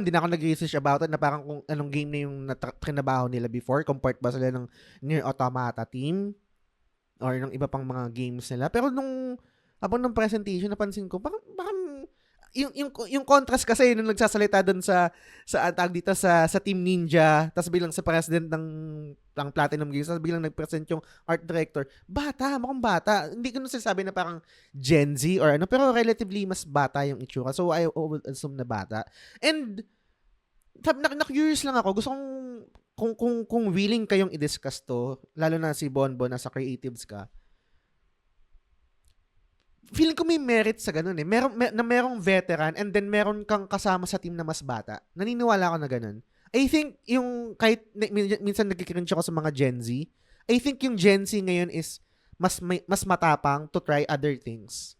di na ako nag-research about it na parang kung anong game na yung trinabaho nila before, compared ba sila ng Nier Automata team or ng iba pang mga games nila. Pero habang ng presentation, napansin ko, parang yung contrast kasi nung nagsasalita doon sa tag dito sa Team Ninja, tapos bilang sa president ng Platinum Games, tapos bilang nag-present yung art director, mukhang bata. Hindi ko nasasabi na parang Gen Z or ano, pero relatively mas bata yung itsura. So I would assume na bata. And na-curious lang ako, gusto kung willing kayong i-discuss to, lalo na si Bonbon, nasa creatives ka, feeling ko may merit sa ganun eh. Merong veteran and then meron kang kasama sa team na mas bata. Naniniwala ako na ganun. I think yung kahit minsan nagkikringe ako sa mga Gen Z, I think yung Gen Z ngayon is mas matapang to try other things.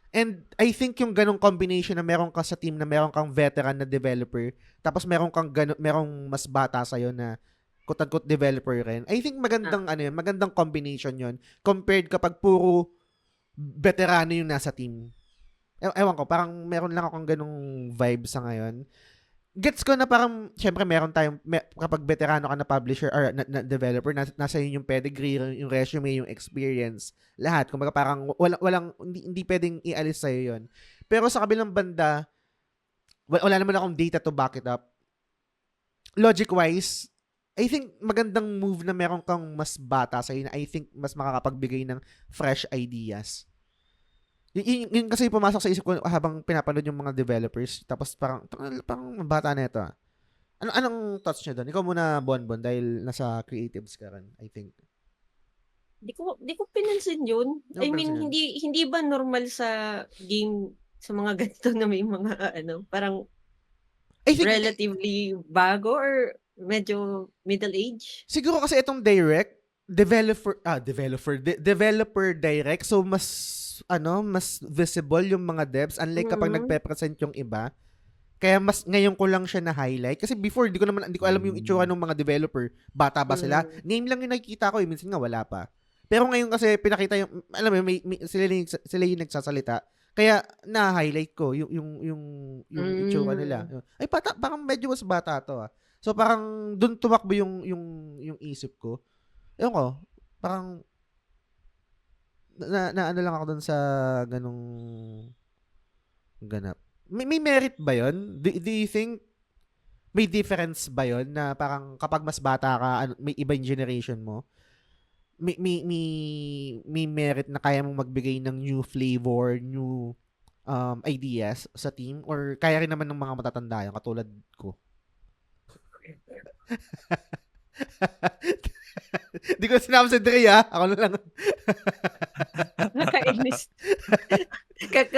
And I think yung ganung combination na meron ka sa team na meron kang veteran na developer, tapos merong mas bata sa'yo na quote-unquote developer rin. I think magandang combination yon compared kapag puro veterano yung nasa team. Ewan ko, parang meron lang akong ganung vibe sa ngayon. Gets ko na parang, syempre meron tayong, kapag veterano ka na publisher or na developer, nasa yun yung pedigree, yung resume, yung experience, lahat. Kumbaga parang hindi pwedeng ialis sa'yo yun. Pero sa kabilang banda, wala naman akong data to back it up. Logic-wise, I think magandang move na meron kang mas bata sa'yo na I think mas makakapagbigay ng fresh ideas. Yun kasi pumasok sa isip ko habang pinapanood yung mga developers. Tapos parang bata na ito. Anong thoughts nyo doon? Ikaw muna, Bonbon, dahil nasa creatives ka rin, I think. Di ko pinansin yun. I mean, hindi ba normal sa game, sa mga ganito na may mga parang I think relatively bago or medyo middle age? Siguro kasi itong developer direct, so mas visible yung mga devs unlike kapag nagpe-present yung iba. Kaya mas ngayon ko lang siya na highlight kasi before hindi ko alam yung itsura ng mga developer. Bata ba sila? Name lang yung nakikita ko, minsan nga wala pa. Pero ngayon kasi pinakita yung alam mo sila yung nagsasalita. Kaya na-highlight ko yung itsura nila. Ay parang medyo mas bata to ah. So parang doon tumakbo yung isip ko. Ewan ko, parang na ano lang ako doon sa ganung ganap. May merit ba 'yon? Do you think may difference ba 'yon na parang kapag mas bata ka, may iba yung generation mo? May merit na kaya mong magbigay ng new flavor, new ideas sa team or kaya rin naman ng mga matatanda yan katulad ko? Di ko sinabi si Dre ako na lang. Nakainis.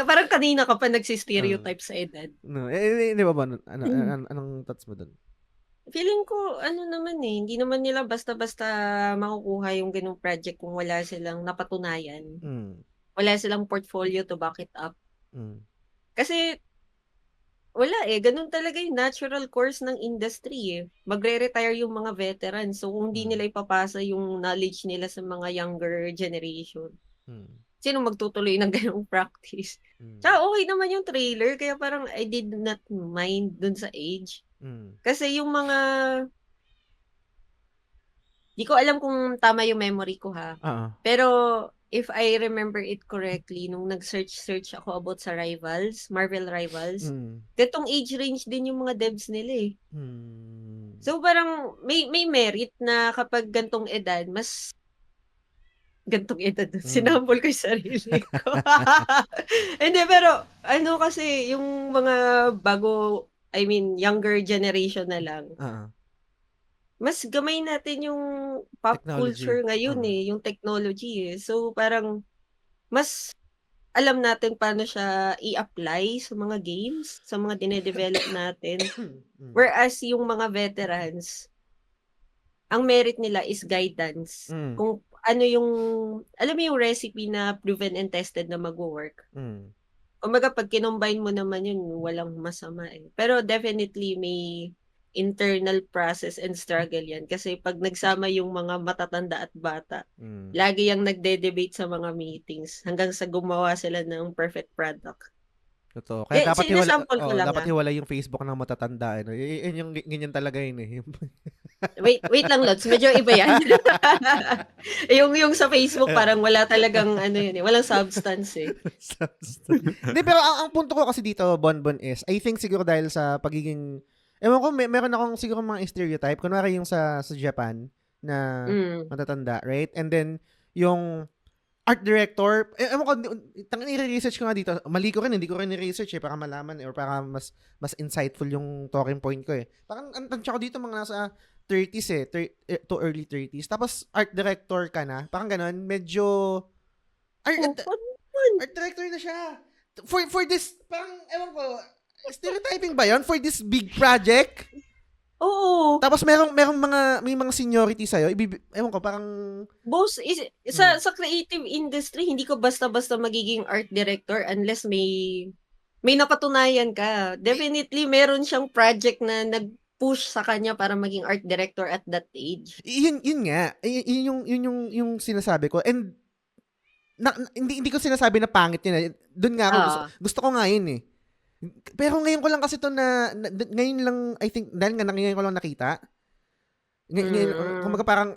Parang kanina ka pa nagsi-stereotype sa edad. No, hindi ba anong thoughts mo doon? Feeling ko, hindi naman nila basta-basta makukuha yung ganung project kung wala silang napatunayan. Wala silang portfolio to back it up. Kasi, wala ganun talaga yung natural course ng industry Magre-retire yung mga veterans. So, kung hindi nila ipapasa yung knowledge nila sa mga younger generation, sino magtutuloy ng ganung practice? Tsaka okay naman yung trailer, kaya parang I did not mind dun sa age. Kasi yung mga di ko alam kung tama yung memory ko ha. Pero if I remember it correctly, nung nag-search ako about sa Marvel Rivals, ganitong age range din yung mga devs nila So parang may merit na kapag gantong edad, gantong edad, sinample ko yung sarili ko. Hindi, pero ano kasi, yung mga I mean, younger generation na lang, mas gamay natin yung pop Technology. culture ngayon yung technology So parang, mas alam natin paano siya i-apply sa mga games, sa mga dine-develop natin. Whereas yung mga veterans, ang merit nila is guidance. Kung ano yung, alam mo yung recipe na proven and tested na magwo-work. Kumbaga pag kinombine mo naman yun, walang masama Pero definitely may internal process and struggle yan. Kasi pag nagsama yung mga matatanda at bata, lagi yung nagde-debate sa mga meetings hanggang sa gumawa sila ng perfect product. Totoo. Kaya Sinasample ko lang dapat hiwalay yung Facebook ng matatanda. Yung ganyan talaga yun Wait lang, Lods. Medyo iba yan. yung sa Facebook parang wala talagang walang substance Hindi, pero ang punto ko kasi dito, Bonbon, is, I think siguro dahil sa pagiging, ewan ko, meron akong siguro mga stereotype. Kunwari yung sa Japan na matatanda, right? And then, yung art director, ewan ko, i-research ko nga dito. Mali ko rin, hindi ko rin i-research para malaman or para mas insightful yung talking point ko Parang, ang tansya ko dito, mga nasa 30s to early 30s. Tapos, art director ka na. Parang ganon, medyo, art director na siya. For this, parang, ewan ko, stereotyping ba yun? For this big project? Oo. Tapos may mga seniority sa'yo. Ewan ko, parang... Boss, sa creative industry, hindi ko basta-basta magiging art director unless may napatunayan ka. Definitely, meron siyang project na nag-push sa kanya para maging art director at that age. Yun nga. Yun yung sinasabi ko. And hindi ko sinasabi na pangit yun. Doon nga ako, gusto ko nga yun Pero ngayon ko lang kasi ngayon lang, I think, dahil nga ngayon ko lang nakita. Kumbaga parang,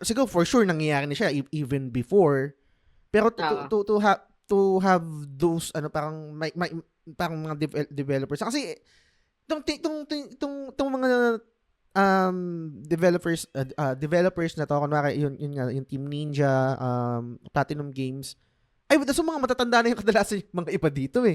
siguro for sure nangyayari na siya even before. Pero to have those, parang, parang mga developers. Kasi, itong mga developers na to, kunwari, yun nga, yung Team Ninja, Platinum Games, so mga matatanda na yung kadalasan yung mga iba dito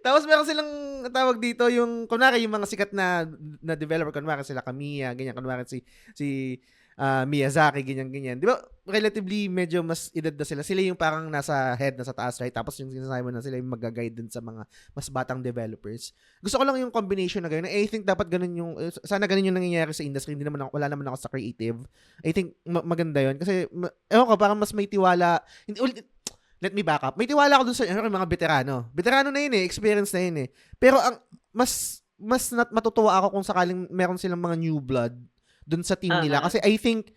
Tapos meron silang tawag dito yung kunwari yung mga sikat na developer, kunwari sila Kamiya, ganyan, kunwari si Miyazaki, ganyan. Di ba relatively medyo mas edad na sila. Sila yung parang nasa head, nasa taas, right? Tapos yung sinasabi mo na sila yung mag-guide din sa mga mas batang developers. Gusto ko lang yung combination na gano'n. I think dapat ganun yung, sana ganun yung nangyayari sa industry. Wala naman ako sa creative. I think maganda yun. Kasi, ewan ko, parang mas may tiwala. Let me back up. May tiwala ako dun sa mga veterano. Veterano na yun experience na yun Pero ang mas matutuwa ako kung sakaling meron silang mga new blood dun sa team nila. Kasi I think,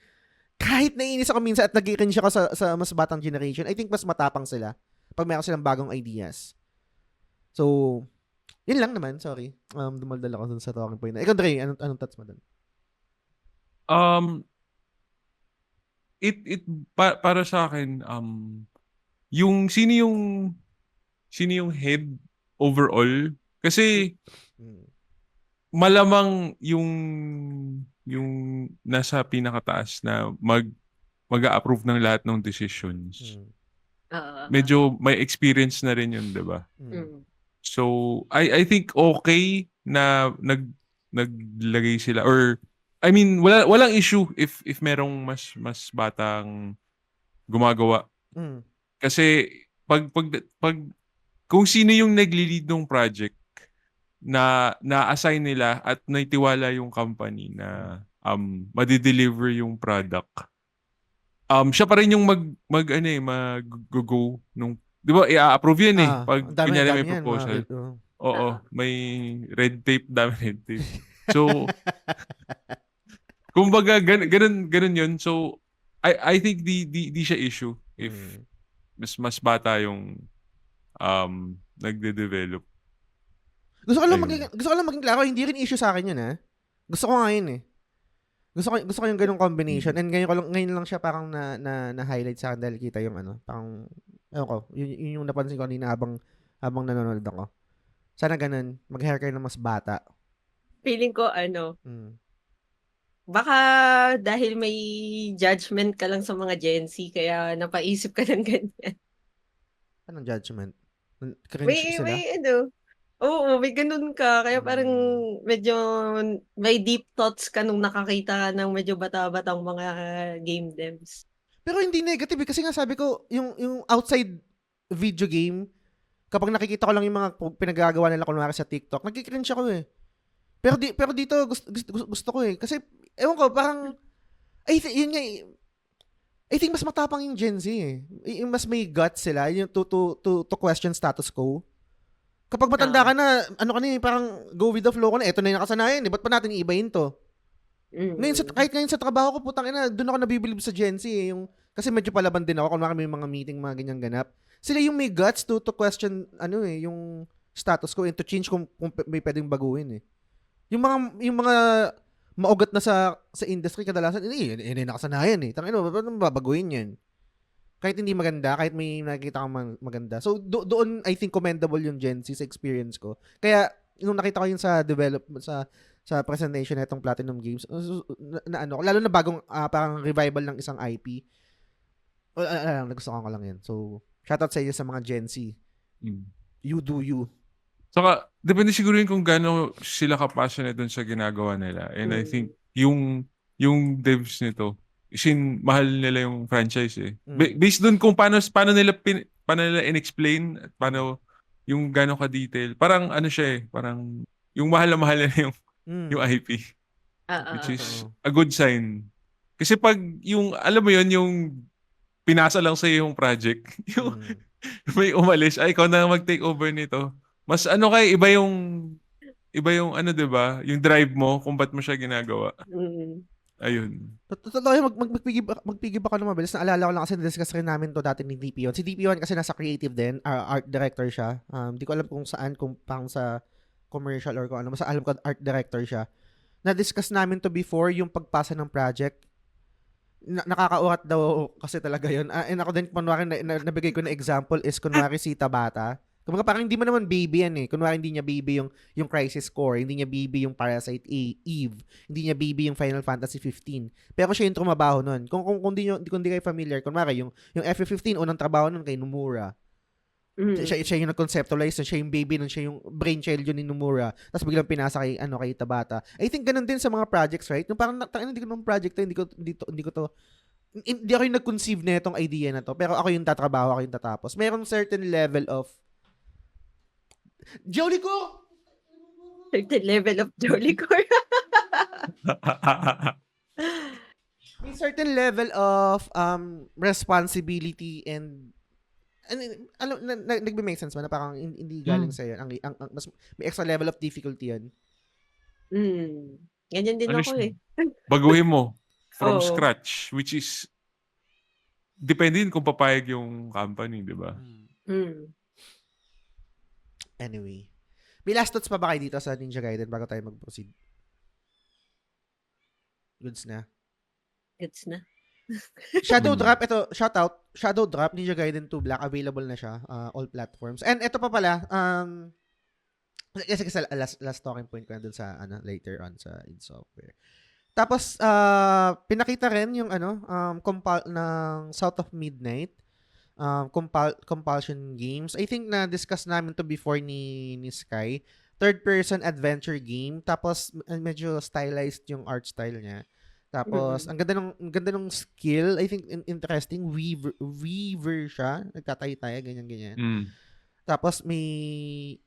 kahit naiinis ako minsan at nag-cringe ako sa mas batang generation, I think mas matapang sila pag meron silang bagong ideas. So, yun lang naman. Sorry. Dumaldal ako dun sa talking point. Ikaw, Dre, anong thoughts mo dun? Para sa akin, yung sino yung head overall, kasi malamang yung nasa pinakataas na mag-a-approve ng lahat ng decisions. Medyo may experience na rin yun, 'di ba? So I think okay na naglagay sila, or I mean walang issue if merong mas batang gumagawa. Kasi pag kung sino yung nagli-lead ng project na na-assign nila at naitiwala yung company na madi-deliver yung product, siya pa rin yung mag-go nung, di ba, i-approve yan pag kunyari may proposal. Oo, may red tape, dami red tape. So, kumbaga, ganun yun. So, I think di siya issue if mas bata yung nagde-develop. Gusto ko lang maging klaro, hindi rin issue sa akin yun Gusto ko nga yun Gusto ko yung ganung combination, and ngayon lang siya parang na highlight sa akin dahil kita yung parang ewan ko, yun yung napansin ko kanina habang nanonood ako. Sana ganun. Mag-hire kayo ng mas bata. Feeling ko, baka dahil may judgment ka lang sa mga Gen Z, kaya napaisip ka ng ganyan. Anong judgment? Cringe sila? Oo, may ganun ka. Kaya parang medyo may deep thoughts ka nung nakakita ka ng medyo bata-batang mga game devs. Pero hindi negative kasi nga sabi ko, yung outside video game, kapag nakikita ko lang yung mga pinagagawa nila kunwari sa TikTok, nagki-cringe ako eh. Pero dito gusto ko eh. Kasi, ewan ko, parang, yun nga eh, I think mas matapang yung Gen Z eh. Yung mas may guts sila, yung to question status quo. Kapag matanda ka na, parang go with the flow ka na, eto na yung nakasanayan eh, ba't pa natin iibahin to? Ngayon, kahit ngayon sa trabaho ko, putang ina, doon ako nabibilib sa Gen Z eh. Kasi medyo palaban din ako, kunwari may mga meeting, mga ganyang ganap. Sila yung may guts to question, yung status quo and to change kung may pwedeng baguhin eh. Yung mga maugat na sa industry, kadalasan, hindi nakasanayan eh. Tangina, ba't babaguhin yan? Kahit hindi maganda, kahit may nakikita kang maganda. So, doon, I think, commendable yung Gen Z sa experience ko. Kaya, nung nakita ko yun sa sa presentation na itong Platinum Games, lalo na bagong, parang revival ng isang IP, nagustuhan ko lang yan. So, shoutout sa iyo sa mga Gen Z. You do you. Saka, depende siguro yun kung gaano sila ka-passionate dun sa ginagawa nila. And I think, yung devs nito, mahal nila yung franchise eh. Based dun kung paano nila in-explain at paano yung gano'ng ka-detail. Parang siya eh, parang yung mahal na mahal nila yung IP. Which is a good sign. Kasi pag yung, alam mo yun, yung pinasa lang sa'yo yung project, yung may umalis, ikaw na mag-take over nito. Mas iba yung 'diba? Yung drive mo kung ba't mo siya ginagawa. Ayun. Totoo yung magpigib ako ng mabilis. Naalala ko lang kasi na-discuss rin namin to dati ni DP1. Si DP1 kasi nasa creative din, art director siya. Hindi ko alam kung saan, kung pang sa commercial or kung ano. Basta alam ko art director siya. Na-discuss namin to before yung pagpasa ng project. Nakakaurat daw kasi talaga yun. And ako din, kunwari, nabigay ko na example is kunwari si Tabata. Kumbaga parang hindi mo naman baby yan eh. Kunwari hindi niya baby yung Crisis Core, hindi niya baby yung Parasite Eve, hindi niya baby yung Final Fantasy 15. Pero siya yung trumabaho nun. Kung di kayo familiar, kunwari yung FF15, unang trabaho nun kay Nomura. Siya yung nag-conceptualize, siya yung baby nun, siya yung brainchild yun ni Nomura. Tapos biglang pinasa kay Tabata. I think ganun din sa mga projects, right? Yung parang hindi ko nung project to, hindi ako yung nag-conceive na itong idea na to, pero ako yung tatrabaho, ako yung tatapos. Merong certain level of Jolico! Certain level of Jolicore. May certain level of responsibility and nagbe-make sense ba na parang hindi galing sa'yo. Mas, may extra level of difficulty yan. Ganyan din ako eh. Baguhin mo from scratch, which is depende din kung papayag yung company, di ba? Anyway. May last thoughts pa ba kayo dito sa Ninja Gaiden bago tayo mag-proceed? Goods na. Shadow Drop, ito, shoutout. Shadow Drop, Ninja Gaiden 2 Black, available na siya, all platforms. And ito pa pala, kasi last talking point ko na dun sa, later on sa id Software. Tapos, pinakita rin yung, ng South of Midnight, Compulsion Games. I think na-discuss namin to before ni Sky. Third-person adventure game. Tapos, medyo stylized yung art style niya. Tapos, ang ganda ng skill. I think interesting. Weaver siya. Nagtatay-tay, ganyan-ganyan. Tapos, may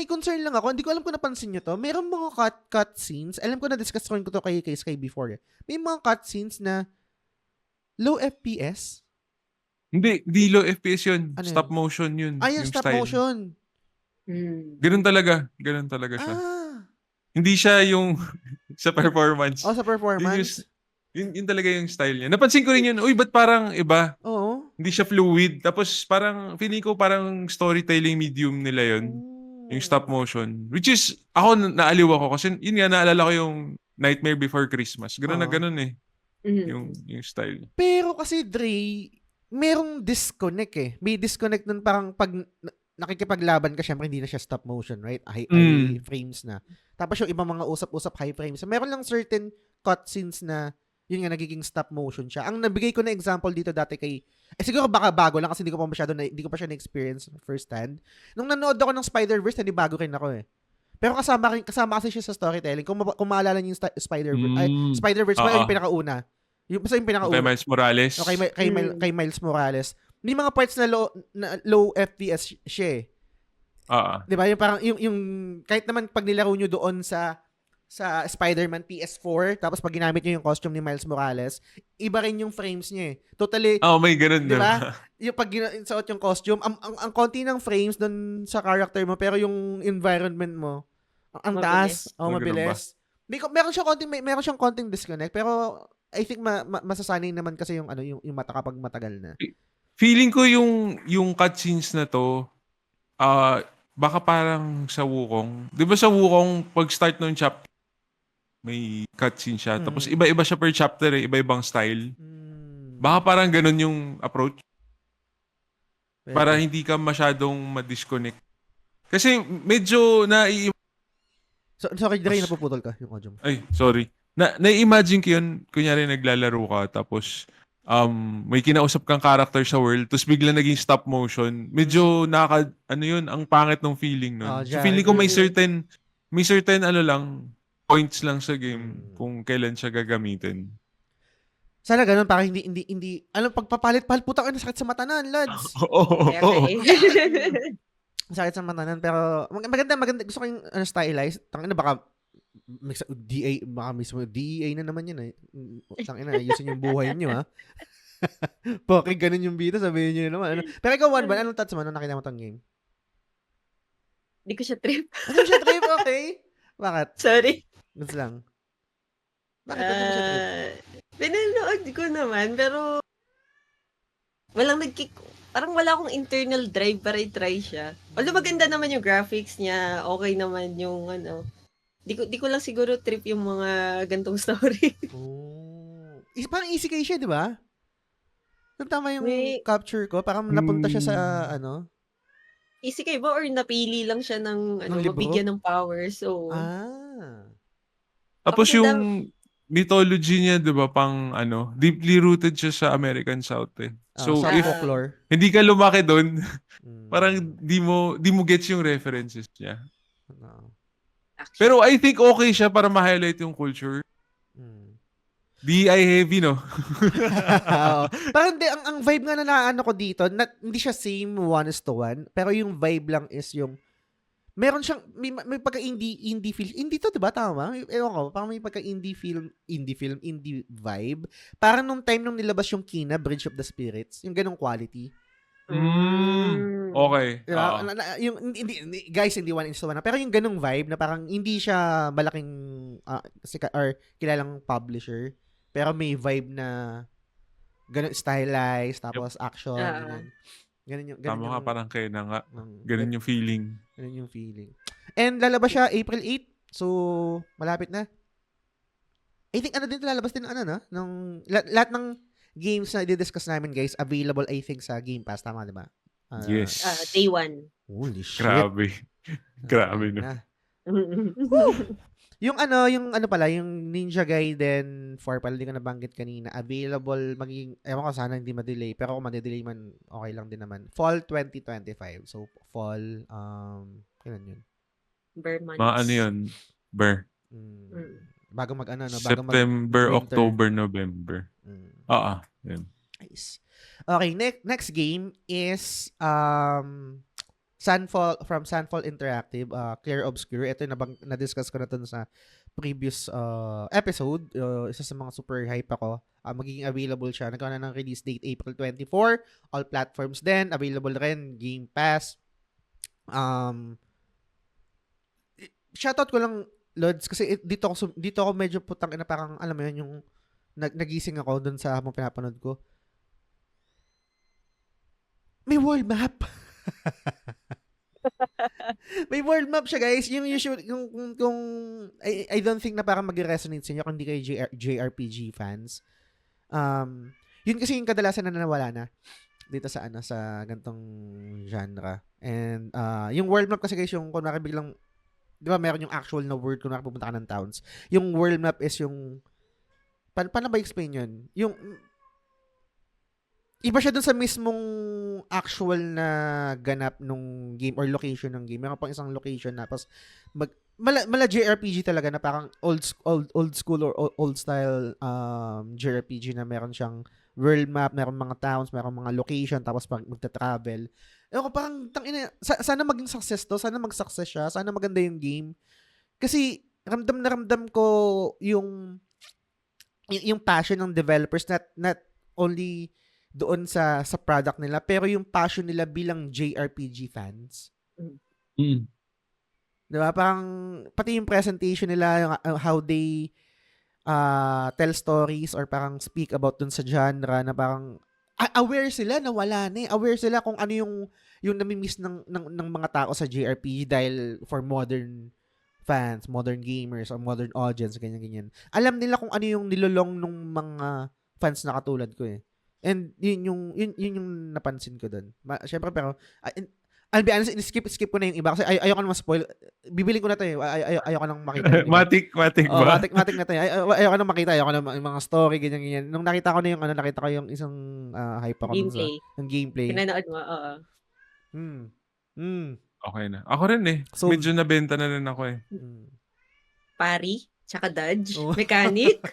concern lang ako. Hindi ko alam kung napansin nyo to. Merong mga cut scenes. Alam ko na-discuss ko to kay Sky before. May mga cut scenes na low FPS. Hindi low FPS yun. Stop motion yun. Yung stop style. motion. Ganun talaga siya. Hindi siya yung sa performance. Sa performance. Yun talaga yung style niya. Napansin ko rin yun, ba't parang iba? Oo. Hindi siya fluid. Tapos parang, feeling ko parang storytelling medium nila yun. Yung stop motion. Which is, ako naaliw ako kasi yun nga, naalala ko yung Nightmare Before Christmas. Ganun eh. Yung style. Pero kasi, Dre, merong disconnect eh. May disconnect nun parang pag nakikipaglaban ka, syempre hindi na siya stop motion, right? High frames na. Tapos yung ibang mga usap-usap high frames. So, meron lang certain cutscenes na yun nga nagiging stop motion siya. Ang nabigay ko na example dito dati kay siguro baka bago lang kasi hindi ko pa siya na-experience first hand. Nung nanood ako ng Spider-Verse, hindi bago rin ako eh. Pero kasama kasi siya sa storytelling. Kung maalala niyo yung Spider-Verse pa yung pinakauna. Yung pinakauna. Kay Miles Morales. Okay, kay Miles Morales. May mga parts na low FPS siya eh. 'Di ba? Yung parang yung kahit naman pag nilaro niyo doon sa Spider-Man PS4 tapos pag ginamit niyo yung costume ni Miles Morales, iba rin yung frames niya eh. Totally. May ganun 'di ba? Yung pag suot yung costume, ang konti ng frames doon sa character mo pero yung environment mo ang taas, mabilis. Meron siyang konting disconnect pero I think masasanay naman kasi yung yung mata kapag matagal na. Feeling ko yung cutscenes na to, baka parang sa Wukong. 'Di ba sa Wukong pag start ng chapter may cutscene siya. Tapos iba-iba siya per chapter eh, iba-ibang style. Baka parang ganun yung approach. Para hindi ka masyadong ma-disconnect. Kasi medyo Sorry, Dre, napuputol ka yung audio mo. Ay, sorry. Na-imagine ko yun, kunyari naglalaro ka, tapos may kinausap kang character sa world, tapos bigla naging stop motion. Medyo ang pangit ng feeling nun. So feeling ko may certain points lang sa game kung kailan siya gagamitin. Sana ganun, para hindi, pagpapalit-palit, putang ina, sakit sa matanan, lads. Oo. Sakit sa matanan, pero maganda, gusto ko yung stylized. Tangina, baka mismo DEA na naman yun eh. Tangina, ayusin yung buhay niyo ha. Poking ganun yung bida, sabihin niyo naman. Pero ikaw, Wanban, anong thoughts mo nung nakita mo tong game? Hindi ko siya trip. Ano siya trip? Okay. Bakit? Sorry. Gusto lang. Bakit mo siya trip? Pinanood ko naman, pero parang wala akong internal drive para i-try siya. Although maganda naman yung graphics niya, okay naman yung Di ko lang siguro trip yung mga gantong story. Parang easy kayo siya, di ba? Tama yung capture ko, parang napunta siya sa Easy kayo ba or napili lang siya ng mabigyan ng power? So Tapos yung mythology niya, 'di ba, pang deeply rooted siya sa American South eh. So if folklore, hindi ka lumaki doon, parang di mo gets yung references niya. Pero I think okay siya para ma-highlight yung culture. DI heavy, no? Parang ang vibe nga na ko dito, hindi siya same 1:1, pero yung vibe lang is yung meron siyang may pagka-indie feel. Indie to, 'di ba? Tama? Ewan ko, parang may pagka-indie vibe. Parang nung time nung nilabas yung Kina, Bridge of the Spirits, yung ganong quality. Okay. Diba? Yung guys, hindi 1:1 na, pero yung ganong vibe na parang hindi siya malaking or kilalang publisher, pero may vibe na ganun stylized, tapos action, ganun. Tama ka, parang kaya na nga. Ganun yung feeling. Ganun yung feeling. And lalabas siya April 8. So, malapit na. I think lalabas din lahat ng games na i-discuss namin, guys, available I think sa Game Pass. Tama, di ba? Yes. Day 1. Holy shit. Grabe no. Yung Ninja Gaiden 4 pala, di ka nabanggit kanina, available, ewan ko, sana hindi ma-delay, pero kung ma-delay man, okay lang din naman. Fall 2025. So, fall, kailan yun? Burr months. Mga yun? Burr. Bago September, October, November. Yun. Nice. Okay, next game is from Sunfall Interactive, Clear Obscure. Ito na-discuss ko na to sa previous episode. Isa sa mga super hype ako. Magiging available siya. Nagkaroon na ng release date April 24. All platforms din. Available rin. Game Pass. Shoutout ko lang, Lods, kasi dito ako medyo putang ina, parang alam mo yun, yung nagising ako dun sa habang pinapanood ko. May world map. May world map siya, guys. Yung usual, kung I don't think na parang mag-resonate sa inyo kung hindi kayo JRPG fans. Yun kasi yung kadalasan na nawala na. dito sa sa gantong genre. And yung world map kasi guys, yung kunwari biglang, di ba meron yung actual na world kunwari pupunta ka ng towns. Yung world map is yung, paano ba explain yun? Yung, iba siya dun sa mismong actual na ganap nung game or location ng game. Meron pang isang location na tapos mala JRPG talaga na parang old school or old style JRPG na meron siyang world map, meron mga towns, meron mga location, tapos magta-travel. Ewan ko, parang sana maging success to, sana mag-success siya, sana maganda yung game. Kasi ramdam na ramdam ko yung passion ng developers, not only doon sa product nila, pero yung passion nila bilang JRPG fans. Mm. Diba? Parang, pati yung presentation nila, yung, how they tell stories or parang speak about dun sa genre na parang, aware sila na wala na eh. Aware sila kung ano yung nami-miss ng mga tao sa JRPG dahil for modern fans, modern gamers, or modern audience, ganyan-ganyan. Alam nila kung ano yung nilolong ng mga fans na katulad ko eh. And yun yung napansin ko doon. Syempre pero I'll be honest, skip ko na yung iba kasi ayoko na ma-spoil. Bibiling ko na 'to eh. Ayoko nang makita yung iba. Matik Oh, ba? matik na 'to. Ayoko nang makita, ayoko na yung mga story ganyan. Nung nakita ko na yung nakita ko yung isang hype ako dun sa yung gameplay. Pinanood mo, oo. Okay na. Ako rin eh. So, medyo nabenta na rin ako eh. Pari, tsaka dodge, Oh. mechanic.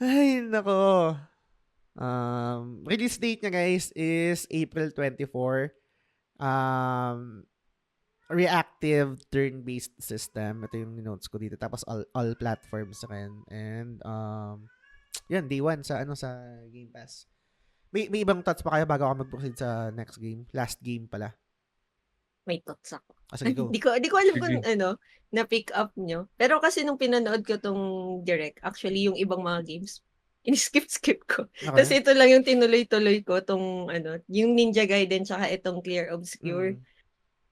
Ay, nako. Release date niya guys is April 24. Reactive turn-based system. Ito yung notes ko dito. Tapos all platforms rin. And yan, day 1 sa Game Pass. May ibang thoughts pa kayo bago ako mag-proceed sa next game? Last game pala. May thoughts ako. Sige, go. Di ko alam Sige. kung na-pick up nyo. Pero kasi nung pinanood ko tong direct, actually yung ibang mga games, in-skip ko. Okay. Kasi ito lang yung tinuloy-tuloy ko, tong yung Ninja Gaiden tsaka itong Clear Obscure.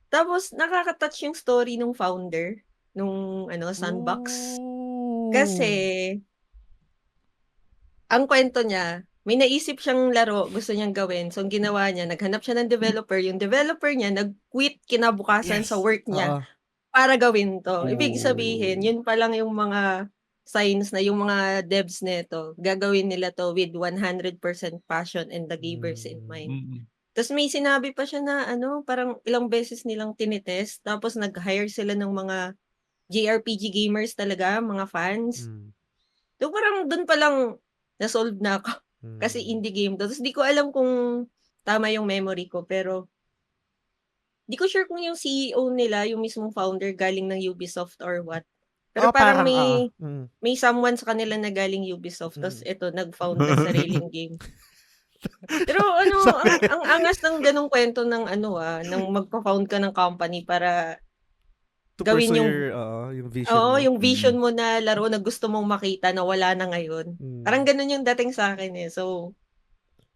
Tapos nakaka-touch yung story nung founder nung Sandbox. Ooh. Kasi ang kwento niya, may naisip siyang laro, gusto niyang gawin. So, ang ginawa niya, naghanap siya ng developer. Yung developer niya, nag-quit kinabukasan sa work niya para gawin to. Ibig sabihin, yun pa lang yung mga signs na yung mga devs nito, gagawin nila to with 100% passion and the gamers in mind. Tapos may sinabi pa siya na parang ilang beses nilang tinitest, tapos nag-hire sila ng mga JRPG gamers talaga, mga fans. So, parang dun pa lang na-solve na ako. Kasi indie game to. Tapos di ko alam kung tama yung memory ko, pero di ko sure kung yung CEO nila, yung mismong founder, galing ng Ubisoft or what. Pero parang may someone sa kanila na galing Ubisoft, tapos ito, nag-found ng sariling game. Pero ang angas ng ganong kwento ng ng magpa-found ka ng company para to gawin pursue yung vision mo. yung vision mo na laro na gusto mong makita na wala na ngayon. Parang ganun yung dating sa akin eh. So,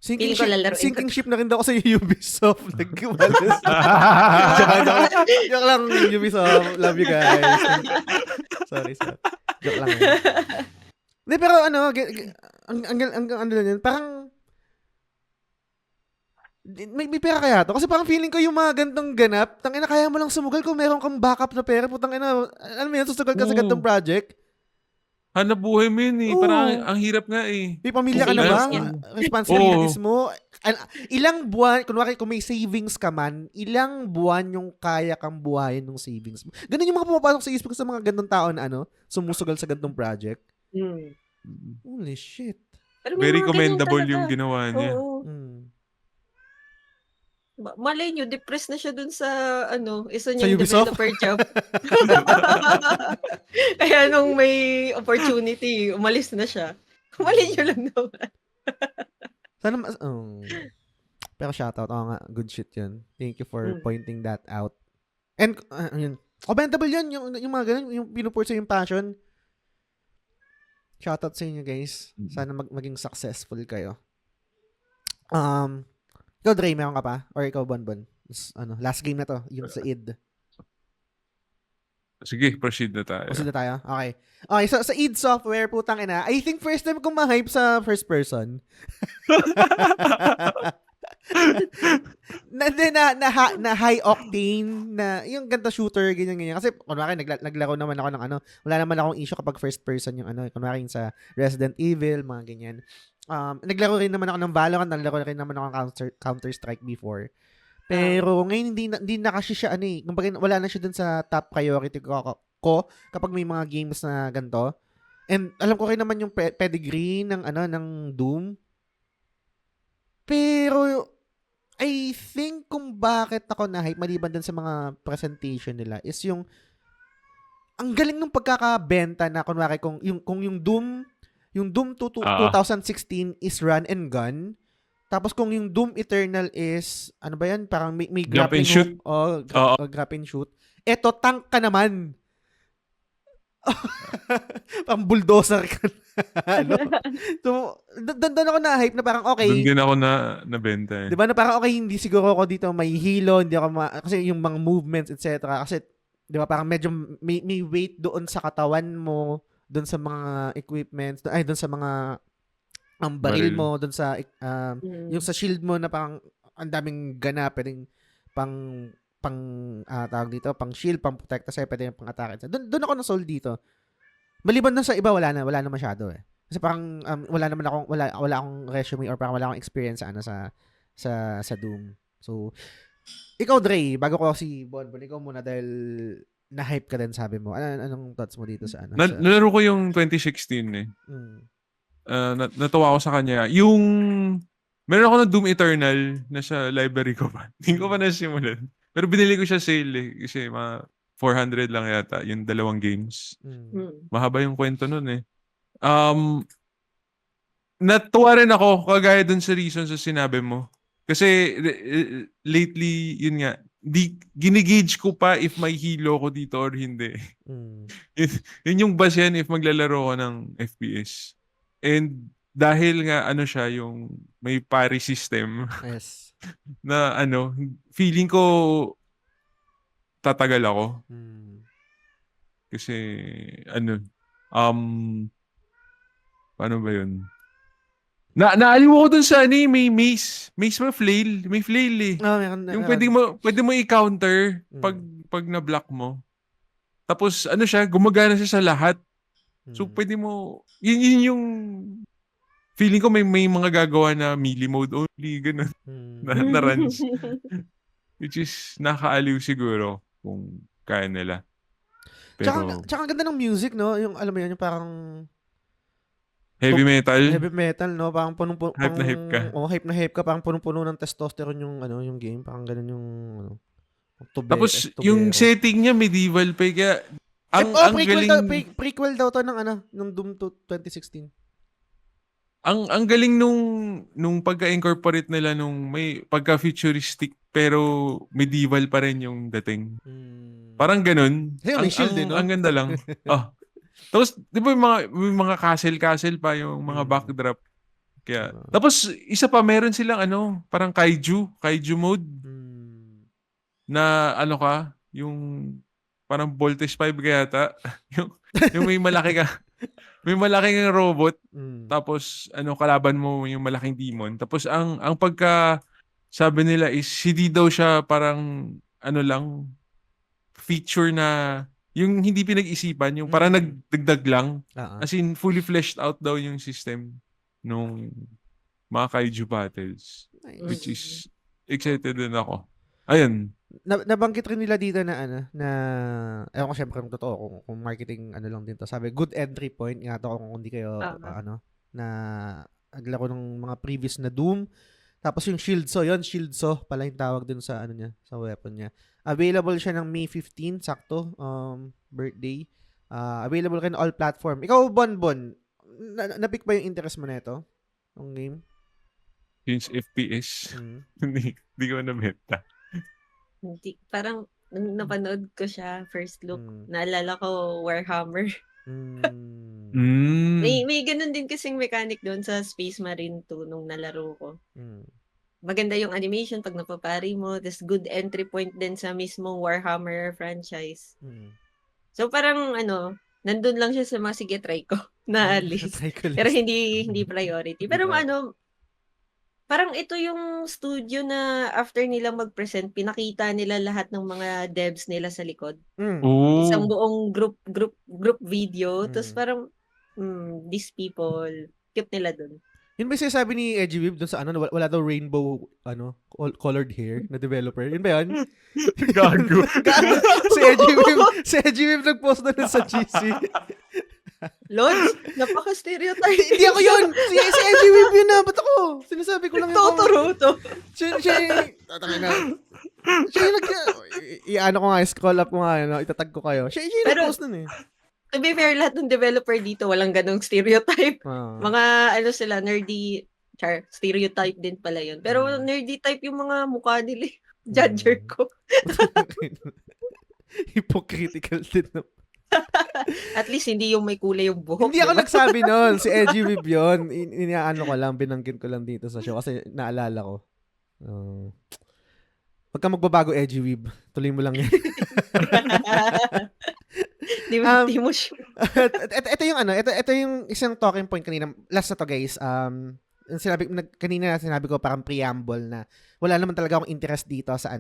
sinking ship na rin daw ako sa Ubisoft. Nagkiwalas. Joke lang, Ubisoft. Love you guys. Sorry. Joke lang. Hindi, pero ang parang may pera kaya to? Kasi parang feeling ko yung mga gantong ganap, tangina kaya mo lang sumugal kung meron kang backup na pera, putang ina, alam mo yun, susugal ka sa gantong project. Hanap buhay mo yun eh. Parang ang hirap nga eh. May pamilya ka na ba? Responsibilities mo? Ilang buwan, kunwari kung may savings ka man, ilang buwan yung kaya kang buhayin ng savings mo? Ganun yung mga pumapasok sa isip ko sa mga gantong tao na sumusugal sa gantong project. Holy shit. Pero very commendable yung ginawa niya. Malay nyo, depressed na siya dun sa isa niyang developer job. Kaya nung may opportunity, umalis na siya. Malay nyo lang naman. Sana pero shoutout. Oo nga, good shit yun. Thank you for pointing that out. And, yun. Commendable yun, yung mga ganun, yung pinupursue yung passion. Shoutout sa inyo, guys. Sana maging successful kayo. Ikaw, Dre, meron ka pa? Or ikaw, Bonbon? Last game na to, yung sa id. Sige, proceed na tayo. Proceed na tayo? Okay. Okay, so sa id Software, putang ina, I think first time kong ma-hype sa first person. na high octane na yung ganda shooter ganyan kasi kunwari naglaro naman ako ng wala naman akong issue kapag first person yung kunwari sa Resident Evil mga ganyan. Naglaro rin naman ako ng Valorant, naglaro rin naman ako ng Counter Strike before. Pero ngayon hindi na kasi siya kumbaga wala na siya dun sa top priority ko kapag may mga games na ganito. And alam ko rin naman yung pedigree ng ng Doom. Pero I think kung bakit ako na-hype maliban din sa mga presentation nila is yung ang galing ng pagkakabenta na kunwari kung yung Doom 2016 is run and gun. Tapos kung yung Doom Eternal is ano ba yan? Parang may Jump and shoot. Grab and shoot. Eto tank ka naman. Pang bulldozer ka na. So, doon ako na-hype na parang okay. Doon din ako nabenta. Diba na parang okay, hindi siguro ako dito may hilo, hindi ako kasi yung mga movements, etc. Kasi, diba parang medyo may weight doon sa katawan mo, doon sa mga equipments, doon sa mga baril mo, doon sa yung sa shield mo na parang ang daming gana, pwedeng tawag dito, pang shield, pang protect, kasi pwede yung pang atake. Doon ako na-sold dito. Maliban doon sa iba, wala na masyado eh. Kasi parang wala akong resume or parang wala akong experience sa Doom. So, ikaw Dre, bago ko si Bonbon, ikaw muna dahil na-hype ka din sabi mo. Anong thoughts mo dito sa Nalaro ko yung 2016 eh. Natuwa ako sa kanya. Meron ako ng Doom Eternal na sa library ko pa. Hindi ko pa nasimulan. Pero binili ko siya sale eh. Kasi mga 400 lang yata yung dalawang games. Mahaba yung kwento nun eh. Natuwa rin ako kagaya dun sa reason sa sinabi mo. Kasi lately, yun nga, ginigage ko pa if may hilo ko dito or hindi. Yun yung base yan if maglalaro ko ng FPS. And dahil nga siya yung may parry system. Yes. Na feeling ko tatagal ako. Kasi paano ba yun? Naaliw ako dun sa may mace mo flail. May flail eh. Yung pwede mo i-counter pag na-block mo. Tapos siya, gumagana siya sa lahat. So pwede mo, yun yung feeling ko may mga gagawa na melee mode only, ganun, na runs. Which is nakaaliw siguro kung kaya nila. Pero, tsaka ang ganda ng music, no? Yung, alam mo yun, yung parang heavy metal, no? Parang hype na hype ka. Hype na hype ka. Parang punong-puno ng testosterone yung game. Parang ganun yung, Tapos, yung setting niya, medieval pa. Kaya, ang galing... Prequel daw to ng Doom 2016. Ang galing nung pagka-incorporate nila nung may pagka-futuristic pero medieval pa rin yung dating. Parang ganun. Ang ganda lang. Tapos, di ba may mga castle pa yung mga backdrop. Kaya, tapos, isa pa, meron silang parang kaiju mode. Na yung parang Voltage 5 kaya yata. yung may malaki ka. May malaking robot. Tapos, kalaban mo yung malaking demon. Tapos, ang pagka sabi nila is, hindi daw siya parang, lang, feature na, yung hindi pinag-isipan, yung parang nagdagdag lang. As in, fully fleshed out daw yung system nung mga kaiju battles. Which is, excited din ako. Ayun. Nabanggit rin nila dito na ewan ko syempre kung totoo kung marketing lang din to. Sabi good entry point nga to kung hindi kayo na naglaro ng mga previous na Doom. Tapos yung Shield Saw pala yung tawag dun sa niya, sa weapon niya. Available siya ng May 15 sakto, birthday. Available rin all platform. Ikaw Bonbon, na-pick ba yung interest mo nito? Ng game? Since FPS, hindi ko na-meta. Hindi, parang nung napanood ko siya, first look, naalala ko Warhammer. May ganun din kasing mechanic doon sa Space Marine 2 nung nalaro ko. Maganda yung animation pag napapari mo, tas good entry point din sa mismong Warhammer franchise. So parang nandun lang siya sa mga sige try ko na list. Try ko Pero list. hindi priority. Pero parang ito yung studio na after nilang mag-present, pinakita nila lahat ng mga devs nila sa likod. Isang Oh. buong group video. Tapos Mm. parang, these people, cute nila dun. Yun ba yung sinasabi ni Edgy Weeb dun sa wala daw rainbow, colored hair na developer? Yun ba yun? Gago. Gago. Si Edgy Weeb nag-post na nun sa GC. Lods, napaka-stereotype. Hindi ako yun. Si Edgy Weeb yun na. Ba't ako? Sinasabi ko lang yun. Totoro. Siya yung i-ano ko nga, scroll up ko nga, itatag ko kayo. Siya yung nag-post nun eh. To be fair, lahat ng developer dito, walang ganong stereotype. Mga, sila, nerdy, stereotype din pala yun. Pero nerdy type yung mga mukha nila. Judger ko. Hypocritical din. At least, hindi yung may kulay yung buhok. Hindi ako nagsabi nun. Si Edgy Weeb yun. Inaano ko lang, binanggit ko lang dito sa show kasi naalala ko. Huwag ka magbabago, Edgy Weeb. Tuloy mo lang yan. Di mo sure. Ito yung isang talking point kanina. Last na to, guys. Kanina sinabi ko parang preamble na wala naman talaga akong interest dito sa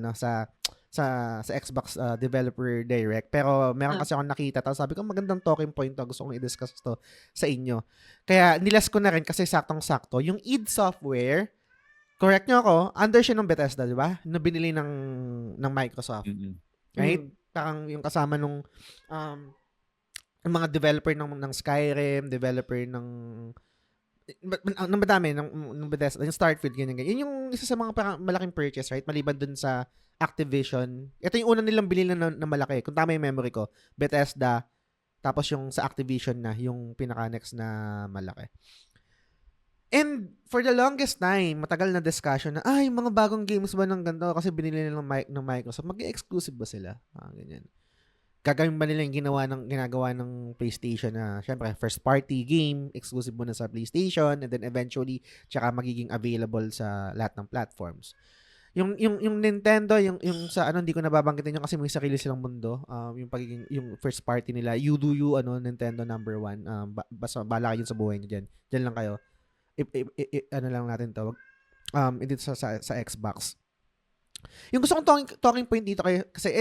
Xbox Developer Direct. Pero meron kasi akong nakita. Tapos sabi ko, magandang talking point to. Gusto kong i-discuss to sa inyo. Kaya nilas ko na rin kasi saktong-sakto. Yung id Software, correct nyo ako, under siya ng Bethesda, di ba? Na binili ng Microsoft. Right? Parang yung kasama nung mga developer ng Skyrim, developer ng madami ng Bethesda, yung Starfield, ganyan. Yun yung isa sa mga parang malaking purchase, right? Maliban dun sa Activision. Ito yung una nilang bilhin na malaki. Kung tama yung memory ko, Bethesda, tapos yung sa Activision na, yung pinaka-next na malaki. And for the longest time, matagal na discussion na, yung mga bagong games ba ng ganito kasi binili nila ng Microsoft, mag-exclusive ba sila? Ganyan. Gagawin ba nila yung ginagawa ng PlayStation na, syempre, first party game, exclusive muna sa PlayStation, and then eventually, tsaka magiging available sa lahat ng platforms. Yung Nintendo, yung sa hindi ko nababanggitin yung kasi may sarili silang mundo, yung first party nila, you do you, Nintendo number 1, basta bala kayo sa buhay niyo dyan lang kayo. Lang natin to, dito sa Xbox. Yung gusto kong talking point dito kasi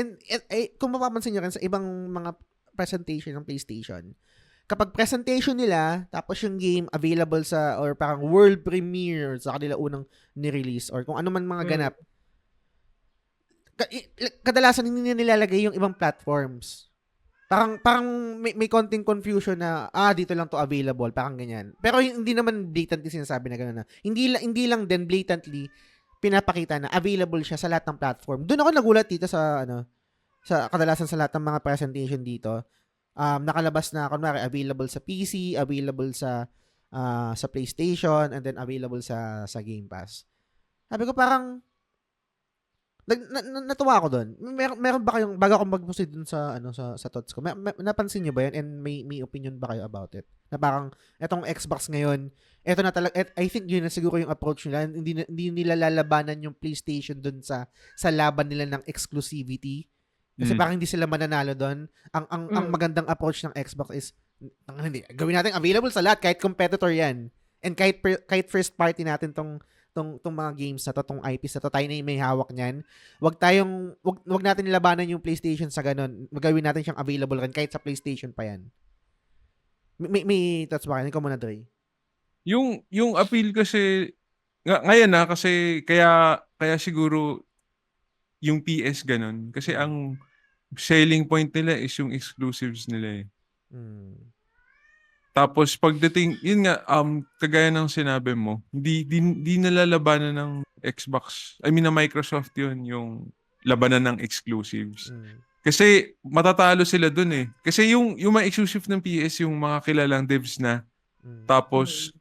kung mapapansin nyo rin sa ibang mga presentation ng PlayStation, kapag presentation nila, tapos yung game available or parang world premiere sa kanila unang ni-release or kung ano man mga ganap, kadalasan hindi nilalagay yung ibang platforms. Parang may konting confusion na dito lang to available, parang ganyan. Pero hindi naman blatantly sinasabi na gano'n na. Hindi lang din blatantly pinapakita na available siya sa lahat ng platform. Doon ako nagulat dito sa kadalasan sa lahat ng mga presentation dito. Nakalabas na kunwari available sa PC, available sa PlayStation, and then available sa Game Pass. Sabi ko parang natuwa ako doon. Meron ba kayong bago akong mag-proceed dun sa thoughts ko? Napansin niyo ba 'yan and may opinion ba kayo about it? Na parang etong Xbox ngayon, eto na talaga I think yun na siguro yung approach nila. Hindi nila lalabanan yung PlayStation dun sa laban nila ng exclusivity. Kasi parang hindi sila mananalo doon. Ang magandang approach ng Xbox is hindi gawin natin available sa lahat kahit competitor 'yan. And kahit first party natin tong mga games na to, tong IPs na to, tayo na yung may hawak niyan. Wag natin nilabanan yung PlayStation sa ganun. Magawin natin siyang available rin kahit sa PlayStation pa yan. May thoughts ba kayo? Ikaw muna, Dre. Yung appeal kasi ngayon kasi kaya siguro yung PS ganun. Kasi ang selling point nila is yung exclusives nila eh. Tapos pagdating, yun nga, kagaya ng sinabi mo, di nalalabanan ng Xbox. I mean, na Microsoft yun, yung labanan ng exclusives. Kasi matatalo sila dun eh. Kasi yung mga exclusive ng PS, yung mga kilalang devs na. Tapos,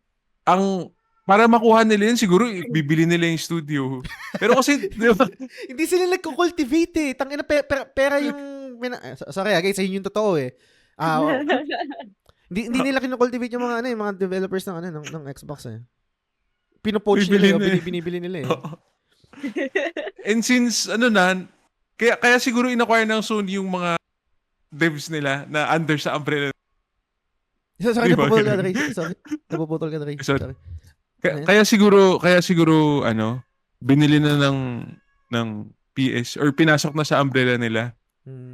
para makuha nila yun, siguro bibili nila yung studio. Pero kasi, hindi sila nagko-cultivate eh. Tangina, pera yung... Sorry guys, yun yung totoo eh. Hindi nila kino-cultivate yung mga developers ng Xbox eh. Pino-poach nila binibili nila eh. And since kaya siguro in-acquire ng Sony yung mga devs nila na under sa umbrella. Sorry, Di ba napuputol ka, ganun? Dre. Sorry. Napuputol ka, Dre. Sorry. Sorry. Ano yan? Kaya siguro binili na ng PS or pinasok na sa umbrella nila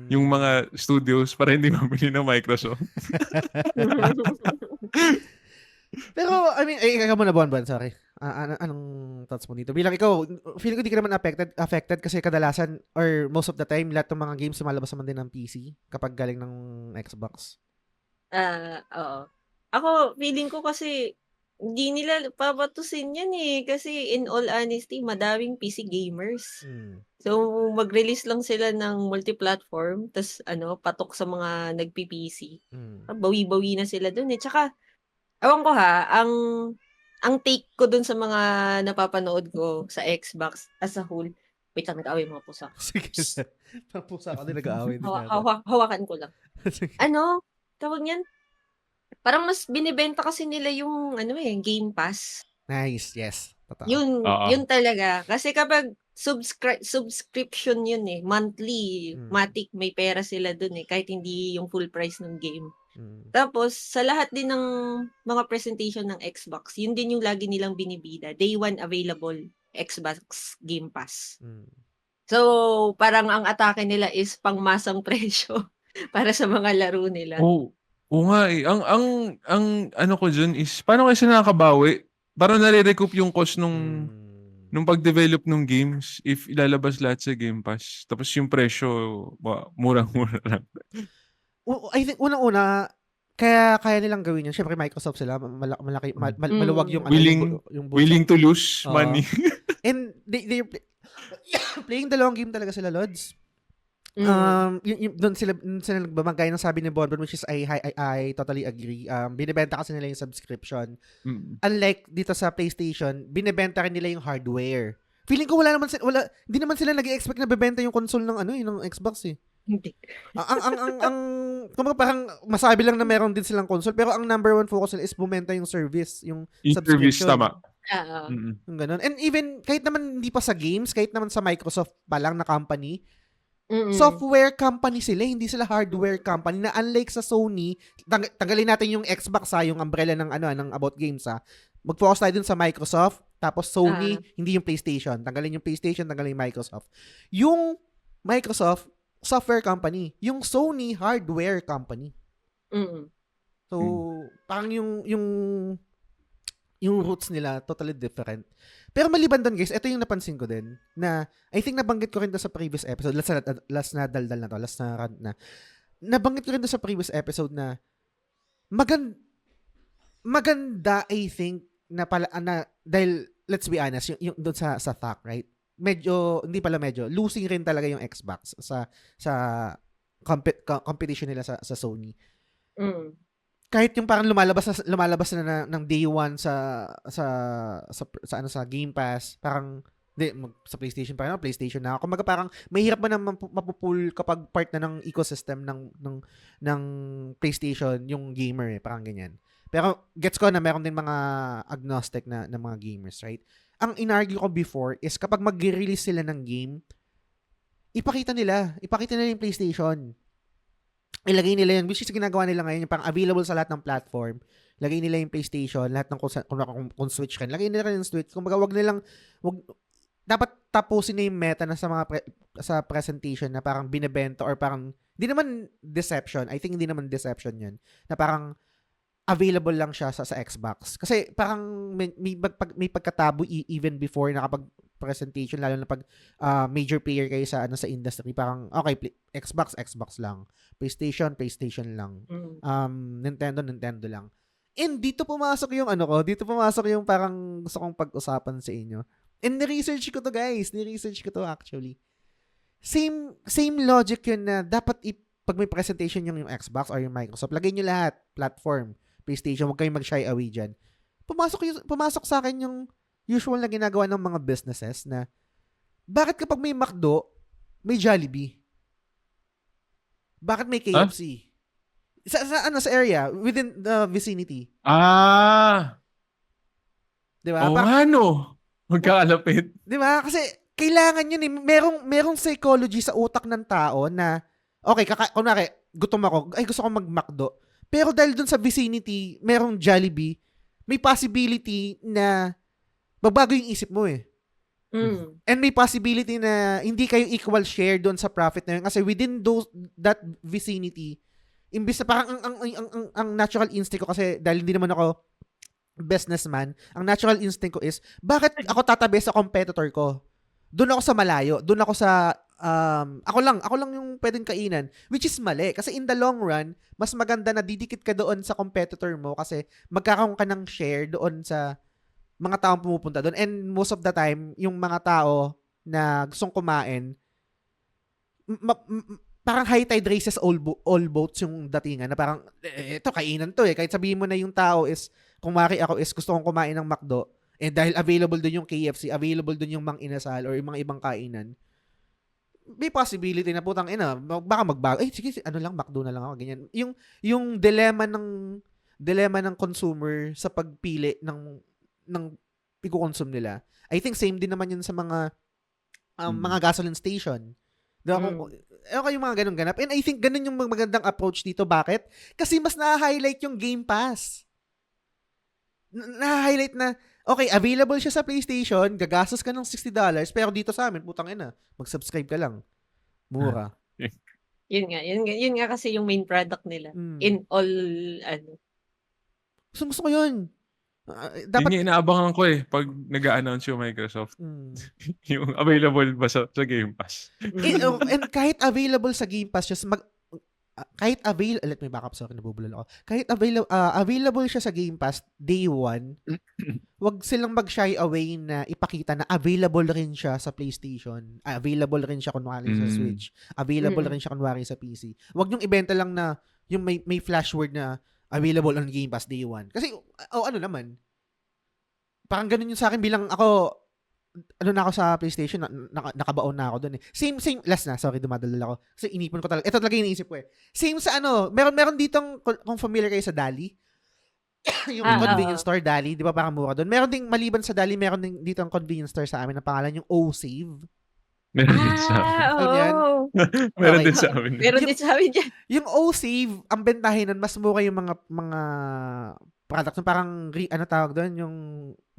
yung mga studios para hindi mabili ng Microsoft. Pero, I mean, ikaw muna, Bon, sorry. Anong thoughts mo dito? Bilang ikaw, feeling ko di ka naman affected kasi kadalasan or most of the time, lahat ng mga games lumalabas naman din ng PC kapag galing ng Xbox. Oo. Ako, feeling ko kasi hindi nila papatusin yan kasi in all honesty, madaming PC gamers. So, mag-release lang sila ng multi-platform, tas patok sa mga nagpi-PC. Bawi-bawi na sila dun Tsaka, ewan ko ang take ko dun sa mga napapanood ko sa Xbox as a whole. Wait lang, nag-aaway mga pusa. Sige. Pusa ka din, nag-aaway din. Hawakan ko lang. Tawag niyan? Parang mas binibenta kasi nila yung Game Pass. Nice, yes. Totoo. Yun talaga. Kasi kapag subscription yun monthly, matic, may pera sila dun kahit hindi yung full price ng game. Tapos, sa lahat din ng mga presentation ng Xbox, yun din yung lagi nilang binibida. Day 1 available, Xbox Game Pass. So, parang ang atake nila is pangmasang presyo para sa mga laro nila. Oo nga Ang ano ko dyan is, paano kayo sila nakakabawi? Parang nare-recoup yung cost nung pag-develop ng games if ilalabas lahat sa Game Pass. Tapos yung presyo, murang-mura lang. I think, unang-una, kaya nilang gawin yun. Siyempre, Microsoft sila. Malaki, maluwag yung willing to lose money. And they're playing the long game talaga sila, Lods. Doon sila nagbamagay ng sabi ni Bonbon, which is I totally agree. Binibenta kasi nila yung subscription. Unlike dito sa PlayStation, binibenta rin nila yung hardware. Feeling ko hindi naman sila nag-expect na bebenta yung console ng Xbox Hindi. Kumbaga parang masabi lang na meron din silang console, pero ang number one focus nila is bumenta yung service, yung service, subscription. tama. Yung ganun. And even, kahit naman hindi pa sa games, kahit naman sa Microsoft pa lang na company, software company sila, hindi sila hardware company, na unlike sa Sony, tanggalin natin yung Xbox yung umbrella ng About Games Mag-focus tayo dun sa Microsoft, tapos Sony, hindi yung PlayStation. Tanggalin yung PlayStation, tanggalin yung Microsoft. Yung Microsoft, software company. Yung Sony, hardware company. So, parang yung roots nila, totally different. Pero maliban doon, guys, ito yung napansin ko din, na, I think nabanggit ko rin doon sa previous episode, last na daldal na to, last na rant na, nabanggit ko rin doon sa previous episode na, maganda, I think, dahil, let's be honest, yung doon sa fact, right? Losing rin talaga yung Xbox sa competition nila sa Sony. Kahit yung parang lumalabas na ng day 1 sa Game Pass, parang sa PlayStation pa rin, PlayStation na. Kumbaga parang mahirap ba na mapupul kapag part na ng ecosystem ng PlayStation yung gamer parang ganyan. Pero gets ko na meron din mga agnostic na mga gamers, right? Ang inargue ko before is kapag mag-release sila ng game, ipakita nila yung PlayStation. Ilagay nila yun, which is ginagawa nila ngayon, yung parang available sa lahat ng platform. Lagay nila yung PlayStation, lahat ng kung Switch kan. Lagay nila yung Switch. Kumbaga dapat tapusin na yung meta na sa mga sa presentation na parang binebenta or parang, hindi naman deception. I think hindi naman deception yun. Na parang, available lang siya sa Xbox. Kasi parang may pagkatabo even before na kapag presentation, lalo na pag major player kayo sa industry, parang okay, Xbox lang. PlayStation lang. Nintendo lang. And dito pumasok yung parang gusto kong pag-usapan sa inyo. And ni-research ko to, guys. Actually. Same logic yun na dapat pag may presentation yung Xbox or yung Microsoft, lagay nyo lahat, platform, PlayStation, huwag kayong mag-shy away dyan. Pumasok sa akin yung usual na ginagawa ng mga businesses na bakit kapag may McDo, may Jollibee? Bakit may KFC? Sa area, within the vicinity. Diba? Magkakalapit. Diba? Kasi kailangan yun merong psychology sa utak ng tao na okay, kunwari, gutom ako, ay gusto ko mag-McDo. Pero dahil dun sa vicinity, merong Jollibee, may possibility na magbago yung isip mo eh. And may possibility na hindi kayo equal share doon sa profit na yun. Kasi within that vicinity, imbis na parang ang natural instinct ko, kasi dahil hindi naman ako businessman, ang natural instinct ko is, bakit ako tatabi sa competitor ko? Doon ako sa malayo. Doon ako sa ako lang yung pwedeng kainan, which is mali kasi in the long run mas maganda na didikit ka doon sa competitor mo kasi magkakaroon ka ng share doon sa mga taong pumupunta doon, and most of the time yung mga tao na gustong kumain parang high tide raises all boats yung datingan na parang ito kainan to kahit sabihin mo na yung tao is, kung maki ako is gusto kong kumain ng McDo, dahil available doon yung KFC, available doon yung Mang Inasal or yung mga ibang kainan, may possibility na putang ina, baka magbago. Sige, ano lang, McDo na lang ako, ganyan. Yung dilemma ng consumer sa pagpili ng i-consume nila. I think same din naman yun sa mga gasoline station. Diba? Yung mga ganun ganap. And I think ganun yung magandang approach dito. Bakit? Kasi mas na-highlight yung Game Pass. Na-highlight na, okay, available siya sa PlayStation, gagastos ka ng $60, pero dito sa amin, putang ina, mag-subscribe ka lang. Mura. Yun nga kasi yung main product nila. In all, Gusto ko yun. Dapat, yun yung inaabangan ko pag nag-a-announce yung Microsoft. Yung available ba sa Game Pass. And kahit available sa Game Pass, just let me back up, sorry, nabubulol ako. Kahit available siya sa Game Pass day 1, wag silang mag-shy away na ipakita na available rin siya sa PlayStation, available rin siya kunwari sa Switch, available rin siya kunwari sa PC. Wag niyong ibenta lang na yung may flash word na available on Game Pass day 1. Kasi, ano naman, parang ganun yung sa akin bilang ako, na ako sa PlayStation, nakabaon na ako doon eh. Same, last na, sorry, dumadalal ako. Kasi inipon ko talaga. Ito talaga yung iniisip ko eh. Same sa meron ditong, kung familiar kayo sa Dali, yung convenience store Dali, di ba parang mura doon. Meron ding, maliban sa Dali, meron ding ditong convenience store sa amin na pangalan yung O-Save. Meron din sa amin. Meron din sa amin. Meron din sa amin dyan. Yung O-Save, ang bentahin nun, mas mura yung mga products. Parang, ano tawag doon, yung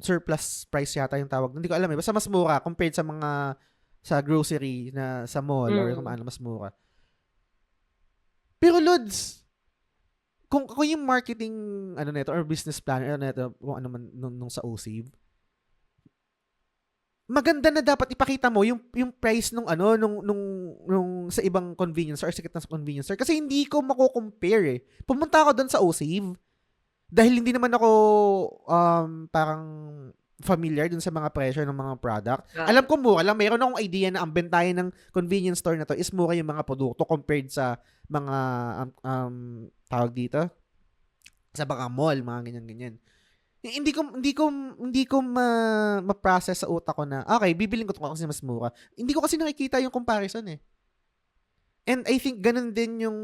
surplus price yata yung tawag. Hindi ko alam eh. Basta mas mura compared sa mga sa grocery na sa mall or kung ano, mas mura. Pero Lods, kung yung marketing neto or business plan neto, kung ano man nung sa O-Save, maganda na dapat ipakita mo yung price nung sa ibang convenience store or sikat na convenience store kasi hindi ko mako-compare eh. Pumunta ako doon sa O-Save dahil hindi naman ako parang familiar dun sa mga presyo ng mga product. Alam ko mura lang, mayroon akong idea na ang bentayan ng convenience store na to is mura yung mga produkto compared sa mga tawag dito sa mga mall, mga ganyan-ganyan. Hindi ko ma-process sa utak ko na okay, bibilin ko 'to kasi mas mura. Hindi ko kasi nakikita yung comparison eh. And I think ganun din yung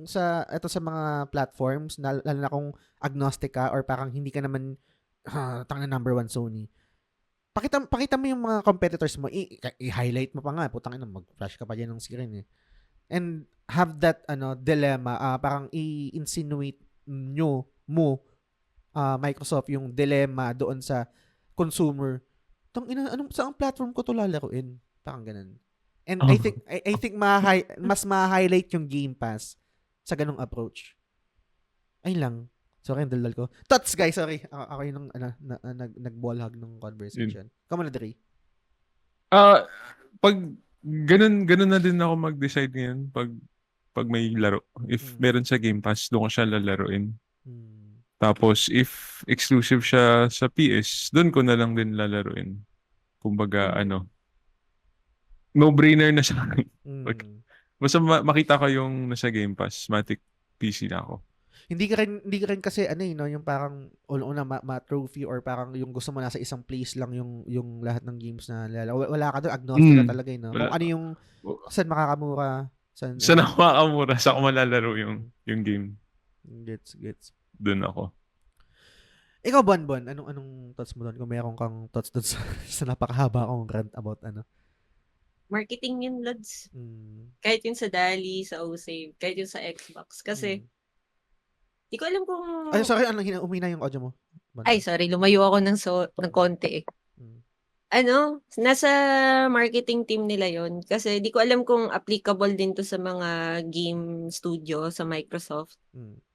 sa mga platforms lalo na kung agnostic ka or parang hindi ka naman tang na number 1 Sony. Pakita mo yung mga competitors mo, i-highlight mo pa nga, putang ina, mag-flash ka pa diyan ng screen eh. And have that dilemma, parang i-insinuate mo Microsoft yung dilemma doon sa consumer. Anong saang platform ko to lalaruin? Parang ganun. And I think mas ma-highlight yung Game Pass sa ganung approach. Ay lang. Sorry, ang daldal ko. Thoughts, guys. Sorry. Ako yung nag-ball hug ng conversation. Come on, Dre. Pag ganun na din ako mag-decide ngayon pag may laro. If meron sa Game Pass, doon ko siya lalaruin. Tapos, if exclusive siya sa PS, doon ko na lang din lalaruin. Kumbaga, no-brainer na siya. Basta makita ko yung nasa Game Pass, matic PC na ako. Hindi ka rin kasi yung parang all-una ma-trophy or parang yung gusto mo nasa isang place lang yung lahat ng games na lalaro. Wala ka doon, agnostic ka talaga no. Kung ano yung saan makakamura, saan makakamura, saan ko malalaro yung game. Gets. Doon ako. Ikaw, Bon, anong thoughts mo doon? Kung meron kang thoughts doon sa napakahaba akong rant about marketing yun, Lods. Mm. Kahit yung sa DALI, sa OSave, kahit yung sa Xbox. Kasi, di ko alam kung... Ay, sorry, umina yung audio mo. Ay, sorry, lumayo ako ng konti eh. Nasa marketing team nila yon kasi di ko alam kung applicable din to sa mga game studio sa Microsoft.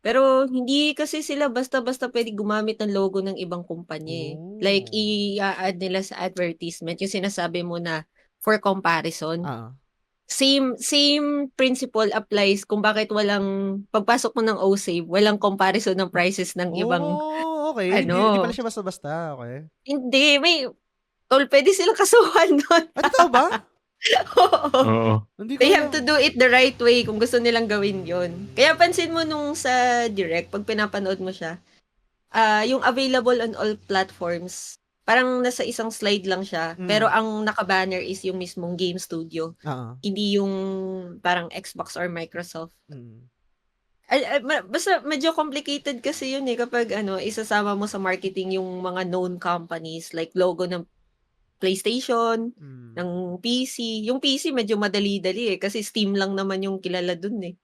Pero hindi kasi sila basta-basta pwede gumamit ng logo ng ibang kumpanya. Like, i-add nila sa advertisement yung sinasabi mo na for comparison. Same principle applies kung bakit pagpasok mo ng OSave, walang comparison ng prices ng ibang okay. Hindi pala siya basta-basta. Okay. Hindi, Tol, pwede silang kasuhan doon. Totoo ba? Oo. They have to do it the right way kung gusto nilang gawin yon. Kaya pansin mo nung sa Direct, pag pinapanood mo siya, yung available on all platforms, parang nasa isang slide lang siya, pero ang naka-banner is yung mismong game studio. Hindi yung parang Xbox or Microsoft. Basta medyo complicated kasi yun kapag isasama mo sa marketing yung mga known companies like logo ng PlayStation, ng PC. Yung PC medyo madali-dali kasi Steam lang naman yung kilala dun eh.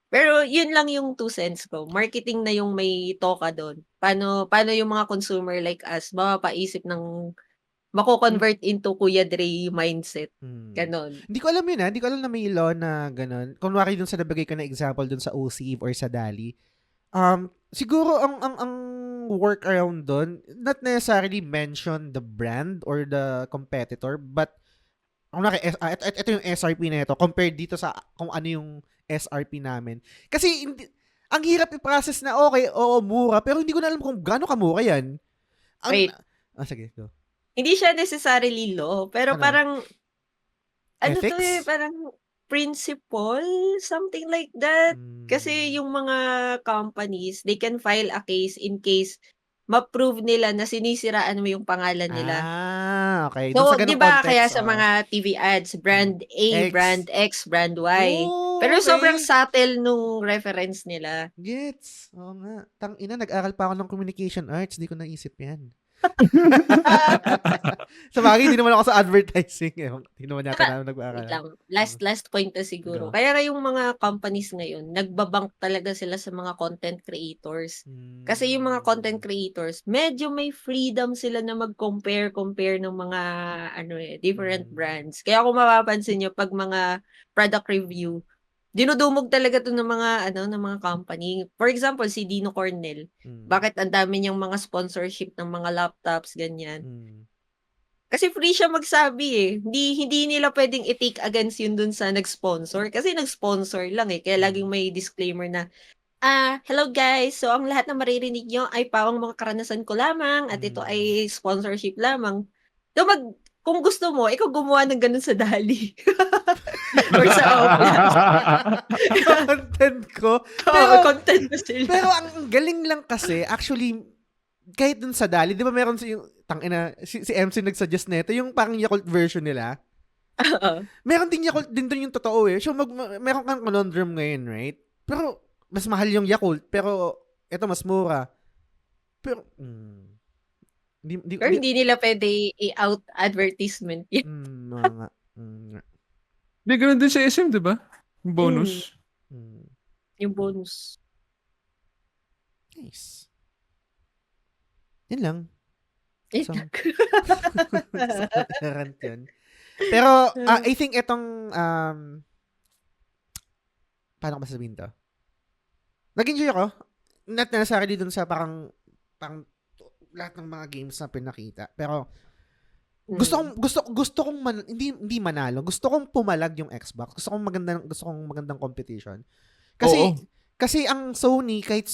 Pero yun lang yung 2 cents ko. Marketing na yung may toka doon. Paano yung mga consumer like us mapapaisip ng mako-convert into Kuya Dre mindset. Ganon. Hindi ko alam yun Hindi ko alam na may law na ganon. Kunwari dun sa nabigay ko na example dun sa OSave or sa DALI. Siguro ang workaround doon, not necessarily mention the brand or the competitor, but ito yung SRP na ito compared dito sa kung ano yung SRP namin. Kasi ang hirap i-process na okay, oo, mura, pero hindi ko na alam kung gaano kamura yan. Wait. Sige, go. Hindi siya necessarily law, pero parang ethics? Parang principle, something like that. Kasi yung mga companies, they can file a case in case ma-prove nila na sinisiraan mo yung pangalan nila. Okay. So, di ba kaya sa mga TV ads, brand A, X. brand X, brand Y. Pero sobrang subtle nung reference nila. Gets. Oo nga. Tangina, nag-aral pa ako ng communication arts. Di ko naisip yan. Sa bagay, hindi naman ako sa advertising. Hindi naman yata namin nag-aaral. Last point na siguro. Kaya yung mga companies ngayon, nagbabank talaga sila sa mga content creators. Kasi yung mga content creators, medyo may freedom sila na mag-compare ng mga different brands. Kaya kung mapapansin nyo, pag mga product review, dinudumog talaga to ng mga ng mga company. For example, si Dino Cornell. Bakit ang dami niyang mga sponsorship ng mga laptops ganyan? Kasi free siya magsabi eh. Hindi nila pwedeng i-take against yun dun sa nag-sponsor kasi nag-sponsor lang eh. Kaya laging may disclaimer na hello guys. So ang lahat na maririnig nyo ay pawang mga karanasan ko lamang at ito ay sponsorship lamang. So kung gusto mo, ikaw gumawa ng ganun sa DALI. Or sa Outlast. Content ko. Content ko sila. Pero ang galing lang kasi, actually, kahit dun sa DALI, di ba meron si MC nagsuggest nito, yung parang Yakult version nila. Meron din Yakult din dun yung totoo eh. So, meron kang conundrum ngayon, right? Pero, mas mahal yung Yakult, pero ito mas mura. Pero, hindi nila pwede i-out advertisement yun. Hindi, ganun din sa SM, di ba? Yung bonus. Yung bonus. Nice. Yan lang. Rant yun. Pero, I think itong, paano ko ba sabihin to? Nag-enjoy ako. Not necessarily dun sa parang lahat ng mga games na pinakita. Pero, gusto kong hindi manalo. Gusto kong pumalag yung Xbox. Gusto kong magandang competition. Kasi ang Sony, kahit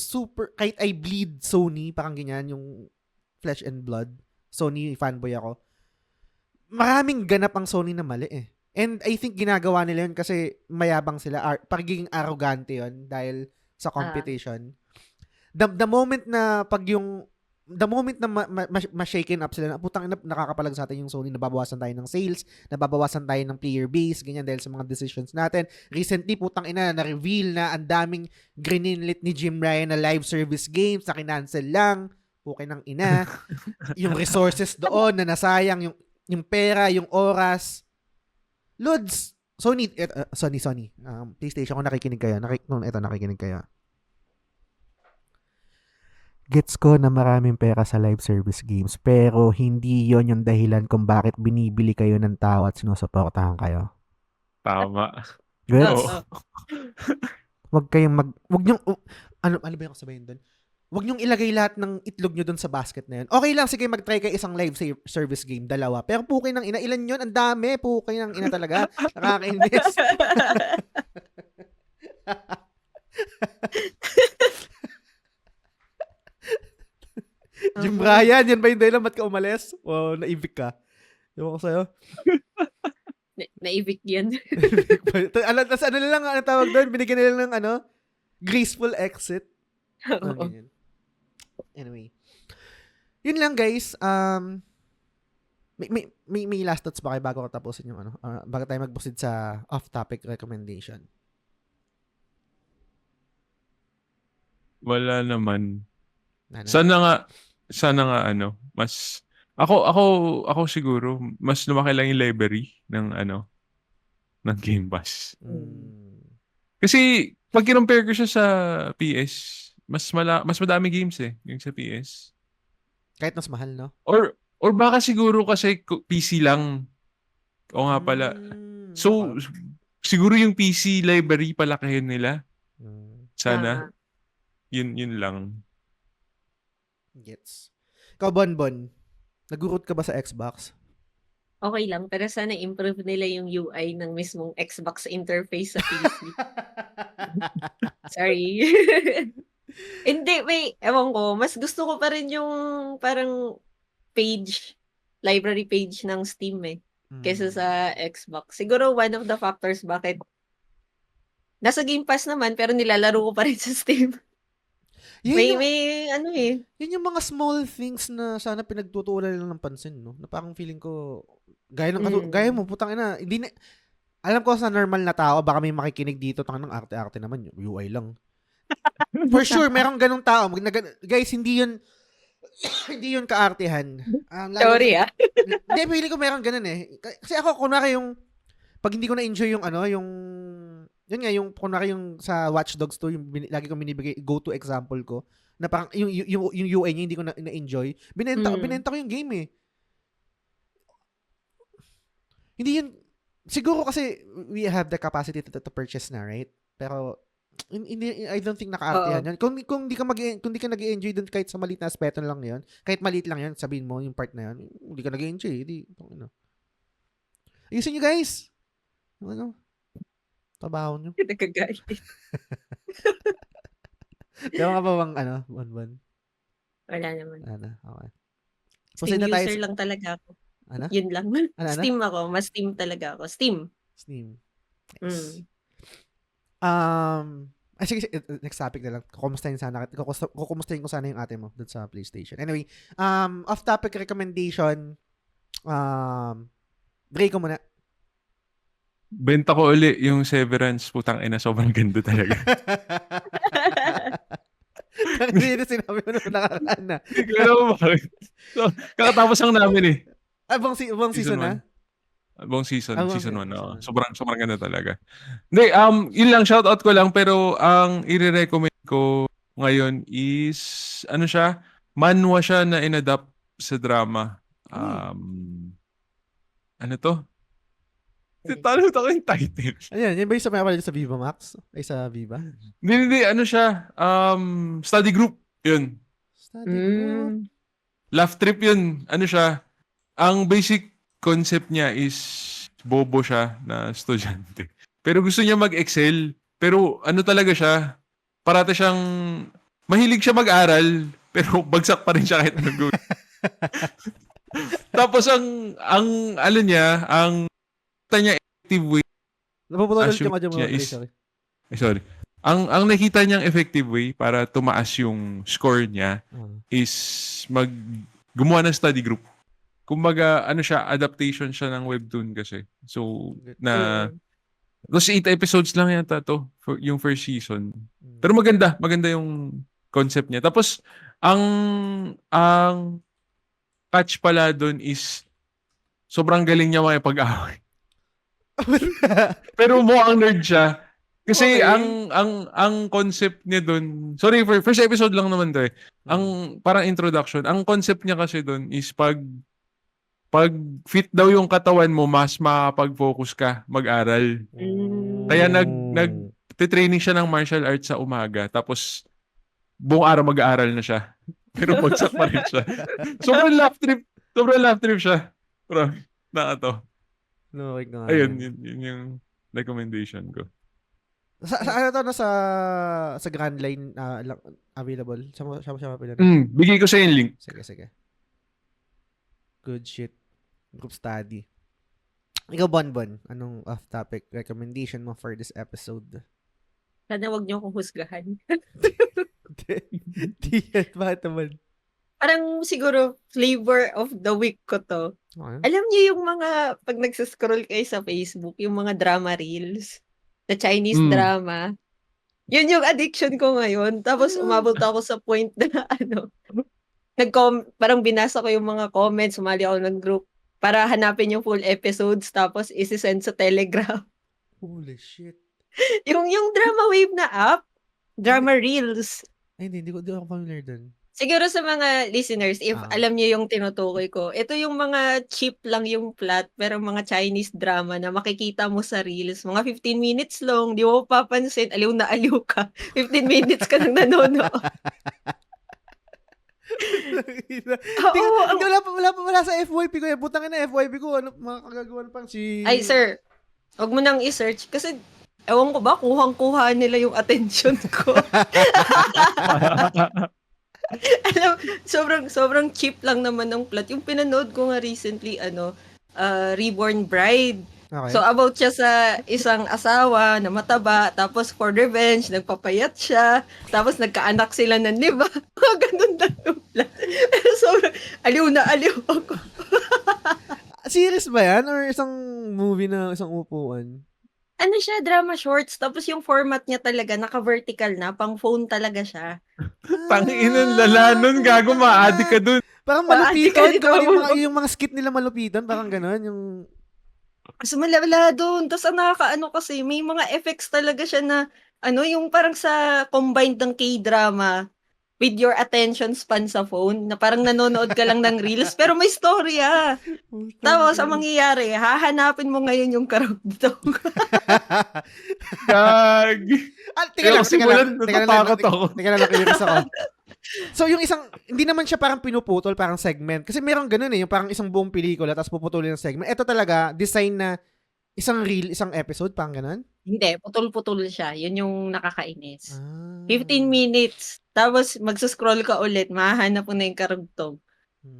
I bleed Sony, parang ganyan, yung flesh and blood, Sony fanboy ako, maraming ganap ang Sony na mali eh. And I think ginagawa nila yun kasi mayabang sila, pagiging arrogante yun dahil sa competition. The moment na ma-shaken up sila, putang ina, nakakapalag sa atin yung Sony, nababawasan tayo ng sales, nababawasan tayo ng player base, ganyan dahil sa mga decisions natin. Recently, putang ina, na-reveal na ang daming greenlit ni Jim Ryan na live service games na kinancel lang. Okay ng ina. Yung resources doon na nasayang, yung pera, yung oras. Lods, Sony. PlayStation kung nakikinig kayo. Nakikinig kayo. Gets ko na maraming pera sa live service games, pero hindi yon yung dahilan kung bakit binibili kayo ng tao at sinusuportahan kayo. Tama. Gets? Oo. Wag niyong, ano ba yung sabihin doon? Wag niyong ilagay lahat ng itlog niyo doon sa basket na yun. Okay lang, sige, mag-try kayo isang live service game, 2. Pero pukay ng ina, ilan yun? Ang dami, pukay ng ina talaga. Nakakainis. Jim Bryan, yan ba yung dahilan ba't ka umalis? O naibig ka? Ewan ko sa'yo. Naibig yan. Tapos ano lang ang tawag doon? Binigyan nila ng graceful exit. Oo. Anyway. Yun lang guys. May last thoughts ba kayo bago ko tapusin yung bago tayo magbusid sa off-topic recommendation? Wala naman. Sana nga mas ako siguro mas lumaki lang yung library ng ng Game Pass. Kasi pag i-compare ko siya sa PS, mas madami games yung sa PS. Kahit mas mahal, no? Or baka siguro kasi PC lang. O nga pala. So siguro yung PC library palakihin nila. Sana. Yun lang. Gets. Ikaw, Bonbon, nag-root ka ba sa Xbox? Okay lang, pero sana improve nila yung UI ng mismong Xbox interface sa PC. Sorry. Hindi, ewan ko, mas gusto ko pa rin yung parang library page ng Steam kaysa sa Xbox. Siguro one of the factors bakit nasa Game Pass naman, pero nilalaro ko pa rin sa Steam. Yun yung mga small things na sana pinagtutuunan lang ng pansin, no? Na parang feeling ko, gaya mo, putang ina, alam ko sa normal na tao, baka may makikinig dito, ng arte-arte naman, yung UI lang. For sure, merong ganong tao. Guys, hindi yun kaartehan. Sorry, Hindi, feeling ko meron ganun Kasi ako, kunwari pag hindi ko na-enjoy yung yun nga, yung kunwari yung sa Watch Dogs 2, yung lagi kong binibigay, go-to example ko, na parang yung UI niya hindi ko na-enjoy, binenta ko yung game Hindi yun, siguro kasi we have the capacity to purchase na, right? Pero, I don't think naka-artehan yan. Kung di ka nag-enjoy dun kahit sa maliit na aspeto lang yun, kahit maliit lang yun, sabihin mo yung part na yun, hindi ka nag-enjoy, ayusin nyo guys! Trabaho nyo. Nagkagalit. Diba nga ba bang Bonbon? Wala naman. Okay. Steam user lang talaga ako. Yun lang. Steam ako. Mas Steam talaga ako. Steam. Nice. Sige, next topic na lang. Kukumustahin ko sana yung ate mo dun sa PlayStation. Anyway, off-topic recommendation. Break ko muna. Benta ko uli yung Severance. Putang ina, sobrang ganda talaga. Hindi na sinabi mo na nakaraan na. Hindi ko alam bakit. So, kakatapos lang namin Buong season na? Buong season. Season 1. Sobrang ganda talaga. Hindi, yun lang, shoutout ko lang. Pero ang i-recommend ko ngayon is, manhwa siya na inadapt sa drama. Ano to? Talo ko yung title. Yan ba yung sa Viva Max? Ay, sa Viva? Hindi, siya? Study group. Yun. Study group? Laugh trip yun. Siya? Ang basic concept niya is bobo siya na estudyante. Pero gusto niya mag-excel. Pero talaga siya? Parati siyang mahilig siya mag-aral, pero bagsak pa rin siya kahit anong gawin. Tapos ang niya, ang niya effective way. Napapulol yung adyo mo. Sorry. Ang nakita niyang effective way para tumaas yung score niya is gumawa ng study group. Kumbaga, adaptation siya ng webtoon kasi. So, tapos 8 episodes lang yata to, yung first season. Pero maganda yung concept niya. Tapos, ang catch pala doon is sobrang galing niya makipag-away. Pero mukhang nerd siya. Kasi Okay. ang concept niya doon, sorry, for first episode lang naman 'to eh. Ang parang introduction, ang concept niya kasi doon is pag fit daw yung katawan mo, mas makakapag-focus ka mag-aral. Kaya Oh. training siya ng martial arts sa umaga, tapos buong araw mag-aaral na siya. Pero bagsak pa rin siya. Sobrang laugh trip siya. Pero nakakatawa. Okay nga Ayun, yan. yun yung recommendation ko. Sa ano to, sa Grand Line available? Siya pinanood? Bigay ko sa yung link. Sige. Good shit. Group study. Ikaw, Bonbon, anong off-topic recommendation mo for this episode? Sana wag niyo akong husgahan. Di yan, bakit naman? Parang siguro flavor of the week ko to. Okay. Alam niyo yung mga, pag nagsascroll kayo sa Facebook, yung mga drama reels, na Chinese drama, yun yung addiction ko ngayon. Tapos umabot ako sa point na parang binasa ko yung mga comments, sumali ako ng group para hanapin yung full episodes tapos isi-send sa Telegram. Holy shit. yung drama wave na app, drama reels. Ay, hindi ako familiar dun. Siguro sa mga listeners, if alam niyo yung tinutukoy ko, ito yung mga cheap lang yung plot, pero mga Chinese drama na makikita mo sa reels, mga 15 minutes long, di mo papansin, aliw na aliw ka. 15 minutes ka nang nanonood. Wala sa FYP ko. Butang na FYP ko. Ano, mga kagagawan pang si... Ay, sir, wag mo nang i-search kasi ewan ko ba, kuhang-kuha nila yung attention ko. Alam, sobrang cheap lang naman ng plot. Yung pinanood ko nga recently, Reborn Bride. Okay. So, about siya sa isang asawa na mataba, tapos for revenge, nagpapayat siya, tapos nagkaanak sila ng liba. Ganun lang yung plot. Pero sobrang aliw na aliw ako. Series ba yan? Or isang movie na isang upuan? Ano siya, drama shorts. Tapos yung format niya talaga, naka-vertical na. Pang phone talaga siya. Tanginan, lala nun. Gago, ma-addict ka dun. Parang malupitan. Yung mga skit nila malupitan. Parang gano'n. Yung... Mas malala doon. Tapos ang nakakaano kasi, may mga effects talaga siya na, yung parang sa combined ng K-drama with your attention span sa phone, na parang nanonood ka lang ng reels, pero may story Tapos, ang mangyayari, hahanapin mo ngayon yung karugtong. Gag. Teka lang. Natatakot ako. Teka lang, curious ako. So, yung isang, hindi naman siya parang pinuputol, parang segment. Kasi merong ganun yung parang isang buong pelikula, tapos puputulin ng segment. Ito talaga, design na isang reel, isang episode, parang ganun? Hindi, putol-putol siya. Yun yung nakakainis. 15 minutes. Tapos, magsuscroll ka ulit, mahahanap mo na yung karugtong.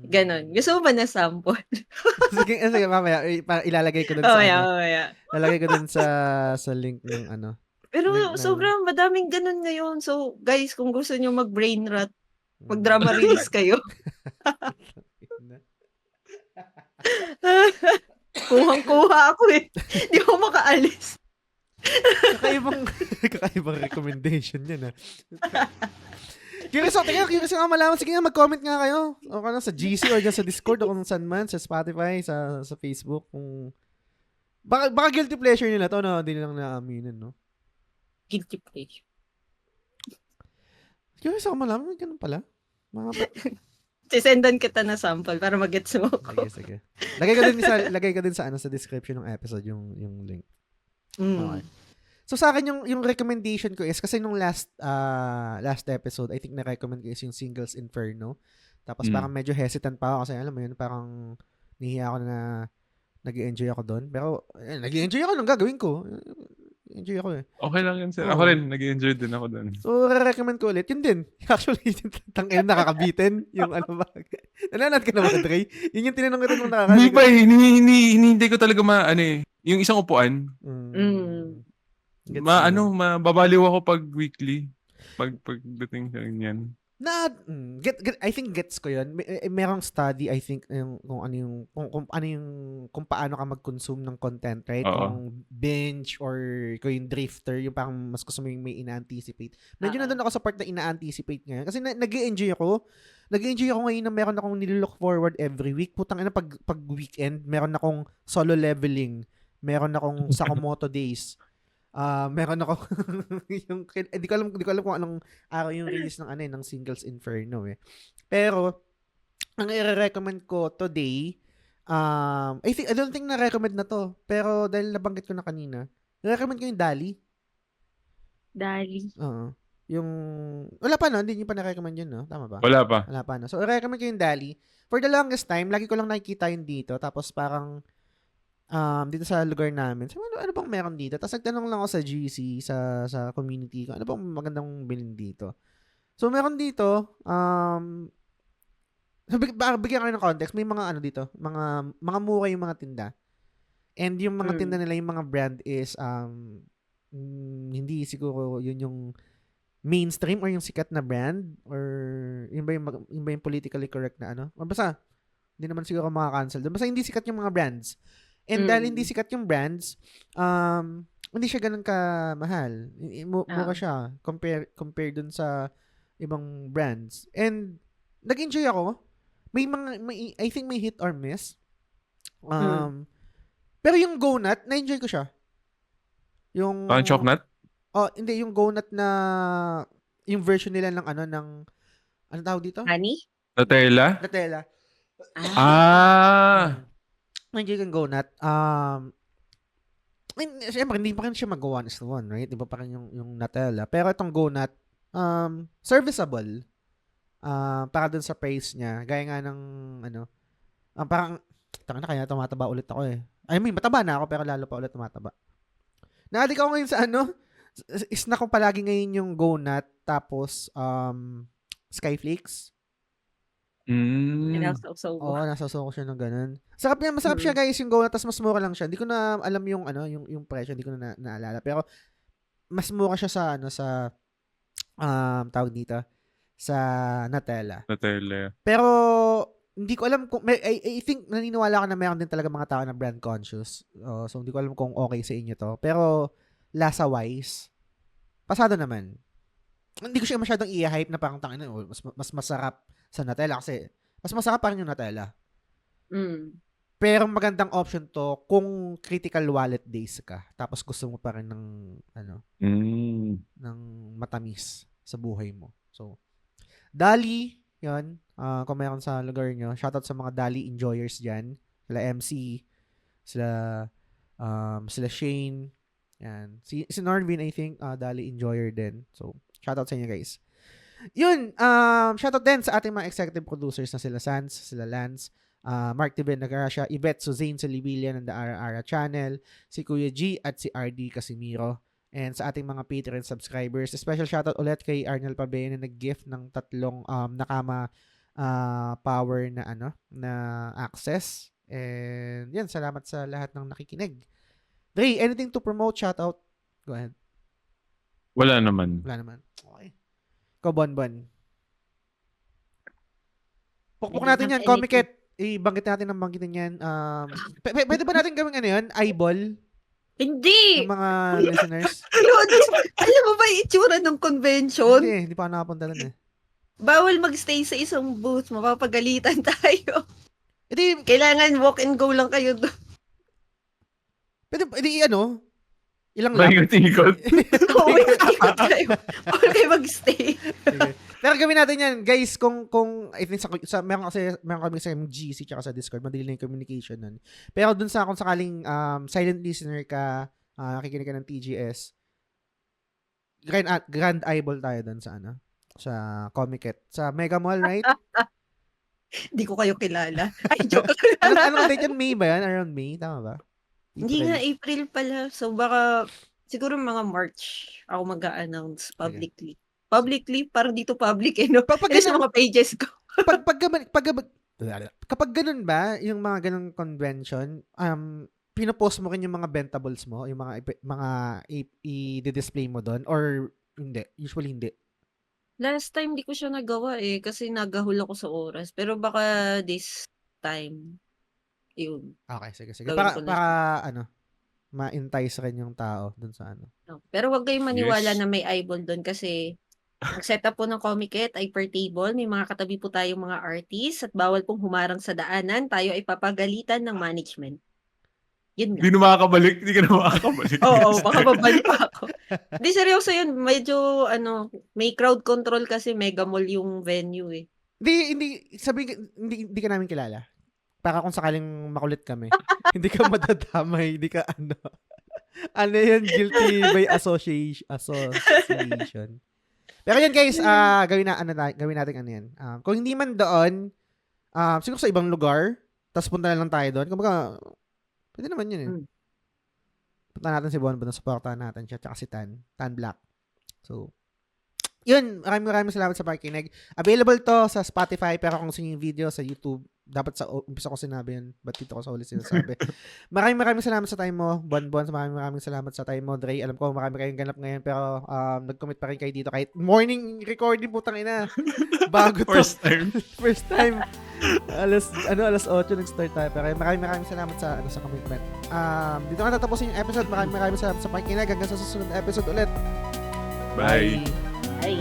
Ganon. Gusto mo ba na sample? sige, mamaya. Ilalagay ko dun sa Ilalagay ko dun sa link ng Pero sobrang madaming ganun ngayon. So, guys, kung gusto nyo mag-brain rot, mag-drama reels kayo. Kuhang-kuha ako Hindi ako makaalis. Kakaibang recommendation yan Curious nga malaman. Sige nga, mag-comment nga kayo. O ka sa GC or dyan sa Discord o kung saan man, sa Spotify, sa Facebook. Baka guilty pleasure nila to na hindi nilang naaminin, no? Guilty pleasure. Curious ako malaman. Ganun pala. Sisendan kita na sample para mag-gets mo ako. Sige. Lagay ko din sa description ng episode yung link. Okay. So sa akin yung recommendation ko is kasi nung last episode I think na-recommend ko is yung Singles Inferno. Tapos parang medyo hesitant pa ako kasi alam mo yun parang nahihiya ako na nag-enjoy ako doon. Pero nag-enjoy ako nung gagawin ko. Enjoy ako Okay lang yun, sir. Ako rin, nag-enjoy din ako doon. So, re-recommend ko ulit. Yun din. Actually, tangin nakakabitin. Yung ba. Nanonood ka na ba, Dre? Yun yung tinanong ko rin nung nakakabitin. Hindi pa hindi ko talaga yung isang upuan. Mababaliw ako pag weekly. Pagdating sa ganyan. I think gets ko yun. Merong study, I think, kung paano ka mag-consume ng content, right? Kung binge or kung yung drifter, yung parang mas gusto mo yung may ina-anticipate. Medyo na doon ako sa part na ina-anticipate ngayon. Kasi nag-i-enjoy ako. Nag-i-enjoy ako ngayon na meron akong nilook forward every week. Putang ina, pag weekend, meron akong solo leveling Meron akong Sakamoto Days. Meron ako hindi ko alam kung anong araw yung release ng ng Singles Inferno eh. Pero ang i-recommend ko today, I don't think na-recommend na to, pero dahil nabanggit ko na kanina, recommend ko yung Dali. Dali. Oo. Yung wala pa no, hindi niyo pa na-recommend yun, no? Tama ba? Wala pa. Wala pa no. So i-recommend ko yung Dali. For the longest time, lagi ko lang nakikita yun dito, tapos parang dito sa lugar namin. So, ano bang meron dito? Tapos nagtanong lang ako sa GC, sa community ko, ano bang magandang bilhin dito? So, meron dito, so, bigyan ko ng context, may mga dito, mga mura yung mga tinda. And yung mga tinda nila, yung mga brand is, hindi siguro yun yung mainstream or yung sikat na brand or yun ba yung politically correct na O basta, hindi naman siguro makakancel doon. Basta hindi sikat yung mga brands. And dahil hindi sikat yung brands, hindi siya ganun kamahal. Mura siya compare dun sa ibang brands. And nag-enjoy ako. I think may hit or miss. Pero yung Go-Nut, na-enjoy ko siya. Yung Parang chocolate? Hindi yung Go-Nut na yung version nila ng ano tawag dito? Honey? Nutella? Nutella. Na-enjoy ko yung Go-Nut. Siyempre, hindi pa rin siya mag-1 is to 1, right? Iba pa rin yung Nutella. Pero itong Go-Nut, serviceable. Para dun sa price niya. Gaya nga ng, parang, tanga na kaya tumataba ulit ako eh. I mean, mataba na ako, pero lalo pa ulit tumataba. Naadik ako ngayon sa snack ko palagi ngayon yung Go-Nut, tapos, Skyflakes. Nasasaw ko siya ng ganun. Masarap siya guys yung Go-Nut, tapos mas mura lang siya. Hindi ko na alam yung yung presyo, hindi ko na naalala. Pero mas mura siya sa tawag dito sa Nutella. Pero hindi ko alam kung I think naniniwala ako na meron din talaga mga tao na brand conscious. So hindi ko alam kung okay sa inyo to. Pero lasa wise, pasado naman. Hindi ko siya masyadong i-hype na parang tangina mas masarap sa Nutella kasi mas masarap pa rin yung Nutella. Pero magandang option to kung critical wallet days ka. Tapos gusto mo pa rin ng ng matamis sa buhay mo. So, Dali, yan. Kung meron sa lugar nyo, shoutout sa mga Dali enjoyers dyan. Sila MC, sila Shane, yan. Si Norvin, I think, Dali enjoyer din. So, shoutout sa inyo guys. Yun, shoutout din sa ating mga executive producers na sila Sans, sila Lance, Mark Tiben Nagarasha, Yvette Suzanne Salibilia ng The Ara Channel, si Kuya G at si RD Casimiro. And sa ating mga Patreon subscribers, special shoutout ulit kay Arnel Pabea na nag-gift ng 3 Nakama power na access. And yan, salamat sa lahat ng nakikinig. Dre, anything to promote? Shoutout? Go ahead. Wala naman. Okay. Ikaw, Bonbon. Pukpuk natin yan, Comiket. Banggitin natin ang banggitin yan. Pwede ba natin gawin yun? Eyeball? Hindi! Ng mga listeners? Alam mo ba yung itsura ng convention? Hindi pa ako nakapunta lang eh. Bawal magstay sa isang booth. Mapapagalitan tayo. Hindi, kailangan walk and go lang kayo doon. Pwede, ilang lap? Ikot-ikot. Oo, ikot kayo. Bawal kayo magstay. Pero gawin natin yan, guys, kung I think meron kami sa GC tsaka sa Discord, madali na yung communication nun. Pero dun sa kung sakaling silent listener ka, nakikinig ka ng TGS, grand eyeball tayo dun sa sa Comiket. Sa Mega Mall, right? Hindi ko kayo kilala. Ay, joke. Anong date yan? May ba yan? Around May? Tama ba? Hindi nga, April pala. So, baka, siguro mga March ako mag-a-announce publicly. Publicly? Parang dito public no? Sa mga pages ko. Kapag ganun ba, yung mga ganung convention, pinopost mo rin yung mga bentables mo, yung mga i-display mo doon, or hindi? Usually hindi. Last time, di ko siya nagawa kasi nagahul ako sa oras. Pero baka this time, yun. Okay, sige. Para ma-entice rin yung tao dun sa Pero wag kayong maniwala na may eyeball dun kasi ang setup po ng Comiket ay per table. May mga katabi po tayong mga artists at bawal pong humarang sa daanan. Tayo ay papagalitan ng management. Yun Hindi lang. na makakabalik. Hindi ka na makakabalik. Oo, baka babalik pa ako. Hindi, seryoso yun. Medyo, may crowd control kasi mega mall yung venue eh. Hindi ka namin kilala. Para kung sakaling makulit kami. Hindi ka madadamay, hindi ka ano yun, guilty by association. Pero yan guys, gawin natin ano yan. Kung hindi man doon, siguro sa ibang lugar, tapos punta na lang tayo doon. Kumbaga, pwede naman yun eh. Punta natin si Bonbon, supportahan natin siya, tsaka si Tan Black. So, yun, maraming salamat sa pakikinig. Available to sa Spotify, pero kung gusto niyo yung video sa YouTube, dapat sa umpisa ko sinabi yun, ba't dito ko sa uli sinasabi. Maraming salamat sa time mo, Bonbon. Maraming salamat sa time mo, Dre. Alam ko, marami kayong ganap ngayon, pero nag-commit pa rin kayo dito. Kahit morning recording, putang ina. Bago to. First time. alas 8 nag-start tayo. Pero maraming salamat sa commitment. Dito nga tatapusin yung episode. Maraming salamat sa pakikinig. Hanggang sa susunod na episode ulit. Bye. Ay.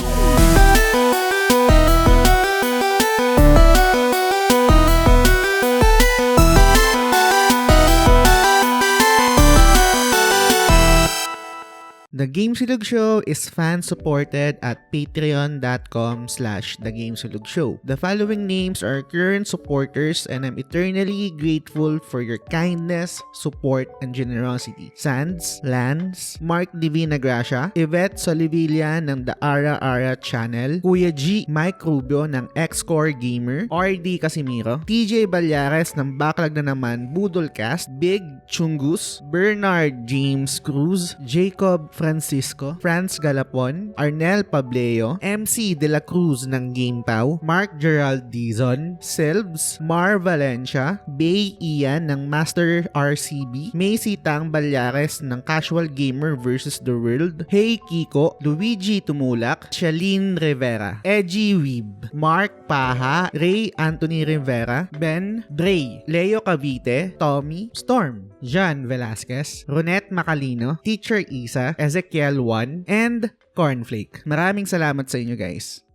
The Game Silog Show is fan-supported at patreon.com/thegamesilogshow. The following names are current supporters and I'm eternally grateful for your kindness, support, and generosity. Sands, Lance, Mark Divina Gracia, Yvette Solivilla ng The Ara Ara Channel, Kuya G, Mike Rubio ng X-Core Gamer, RD Casimiro, TJ Balyares ng Backlog na naman Budolcast, Big Chungus, Bernard James Cruz, Jacob Francisco, Franz Galapon, Arnel Pableo, MC De La Cruz ng GamePow, Mark Gerald Dizon, Silves, Mar Valencia, Bay Ian ng Master RCB, Macy Tang Balyares ng Casual Gamer vs. The World, Hey Kiko, Luigi Tumulak, Shalene Rivera, Edgy Weeb, Mark Paha, Ray Anthony Rivera, Ben, Dre, Leo Cavite, Tommy, Storm, John Velasquez, Ronette Macalino, Teacher Isa, Ezekiel 1, and Cornflake. Maraming salamat sa inyo guys.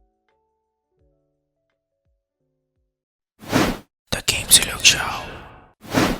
The Game Silog Show.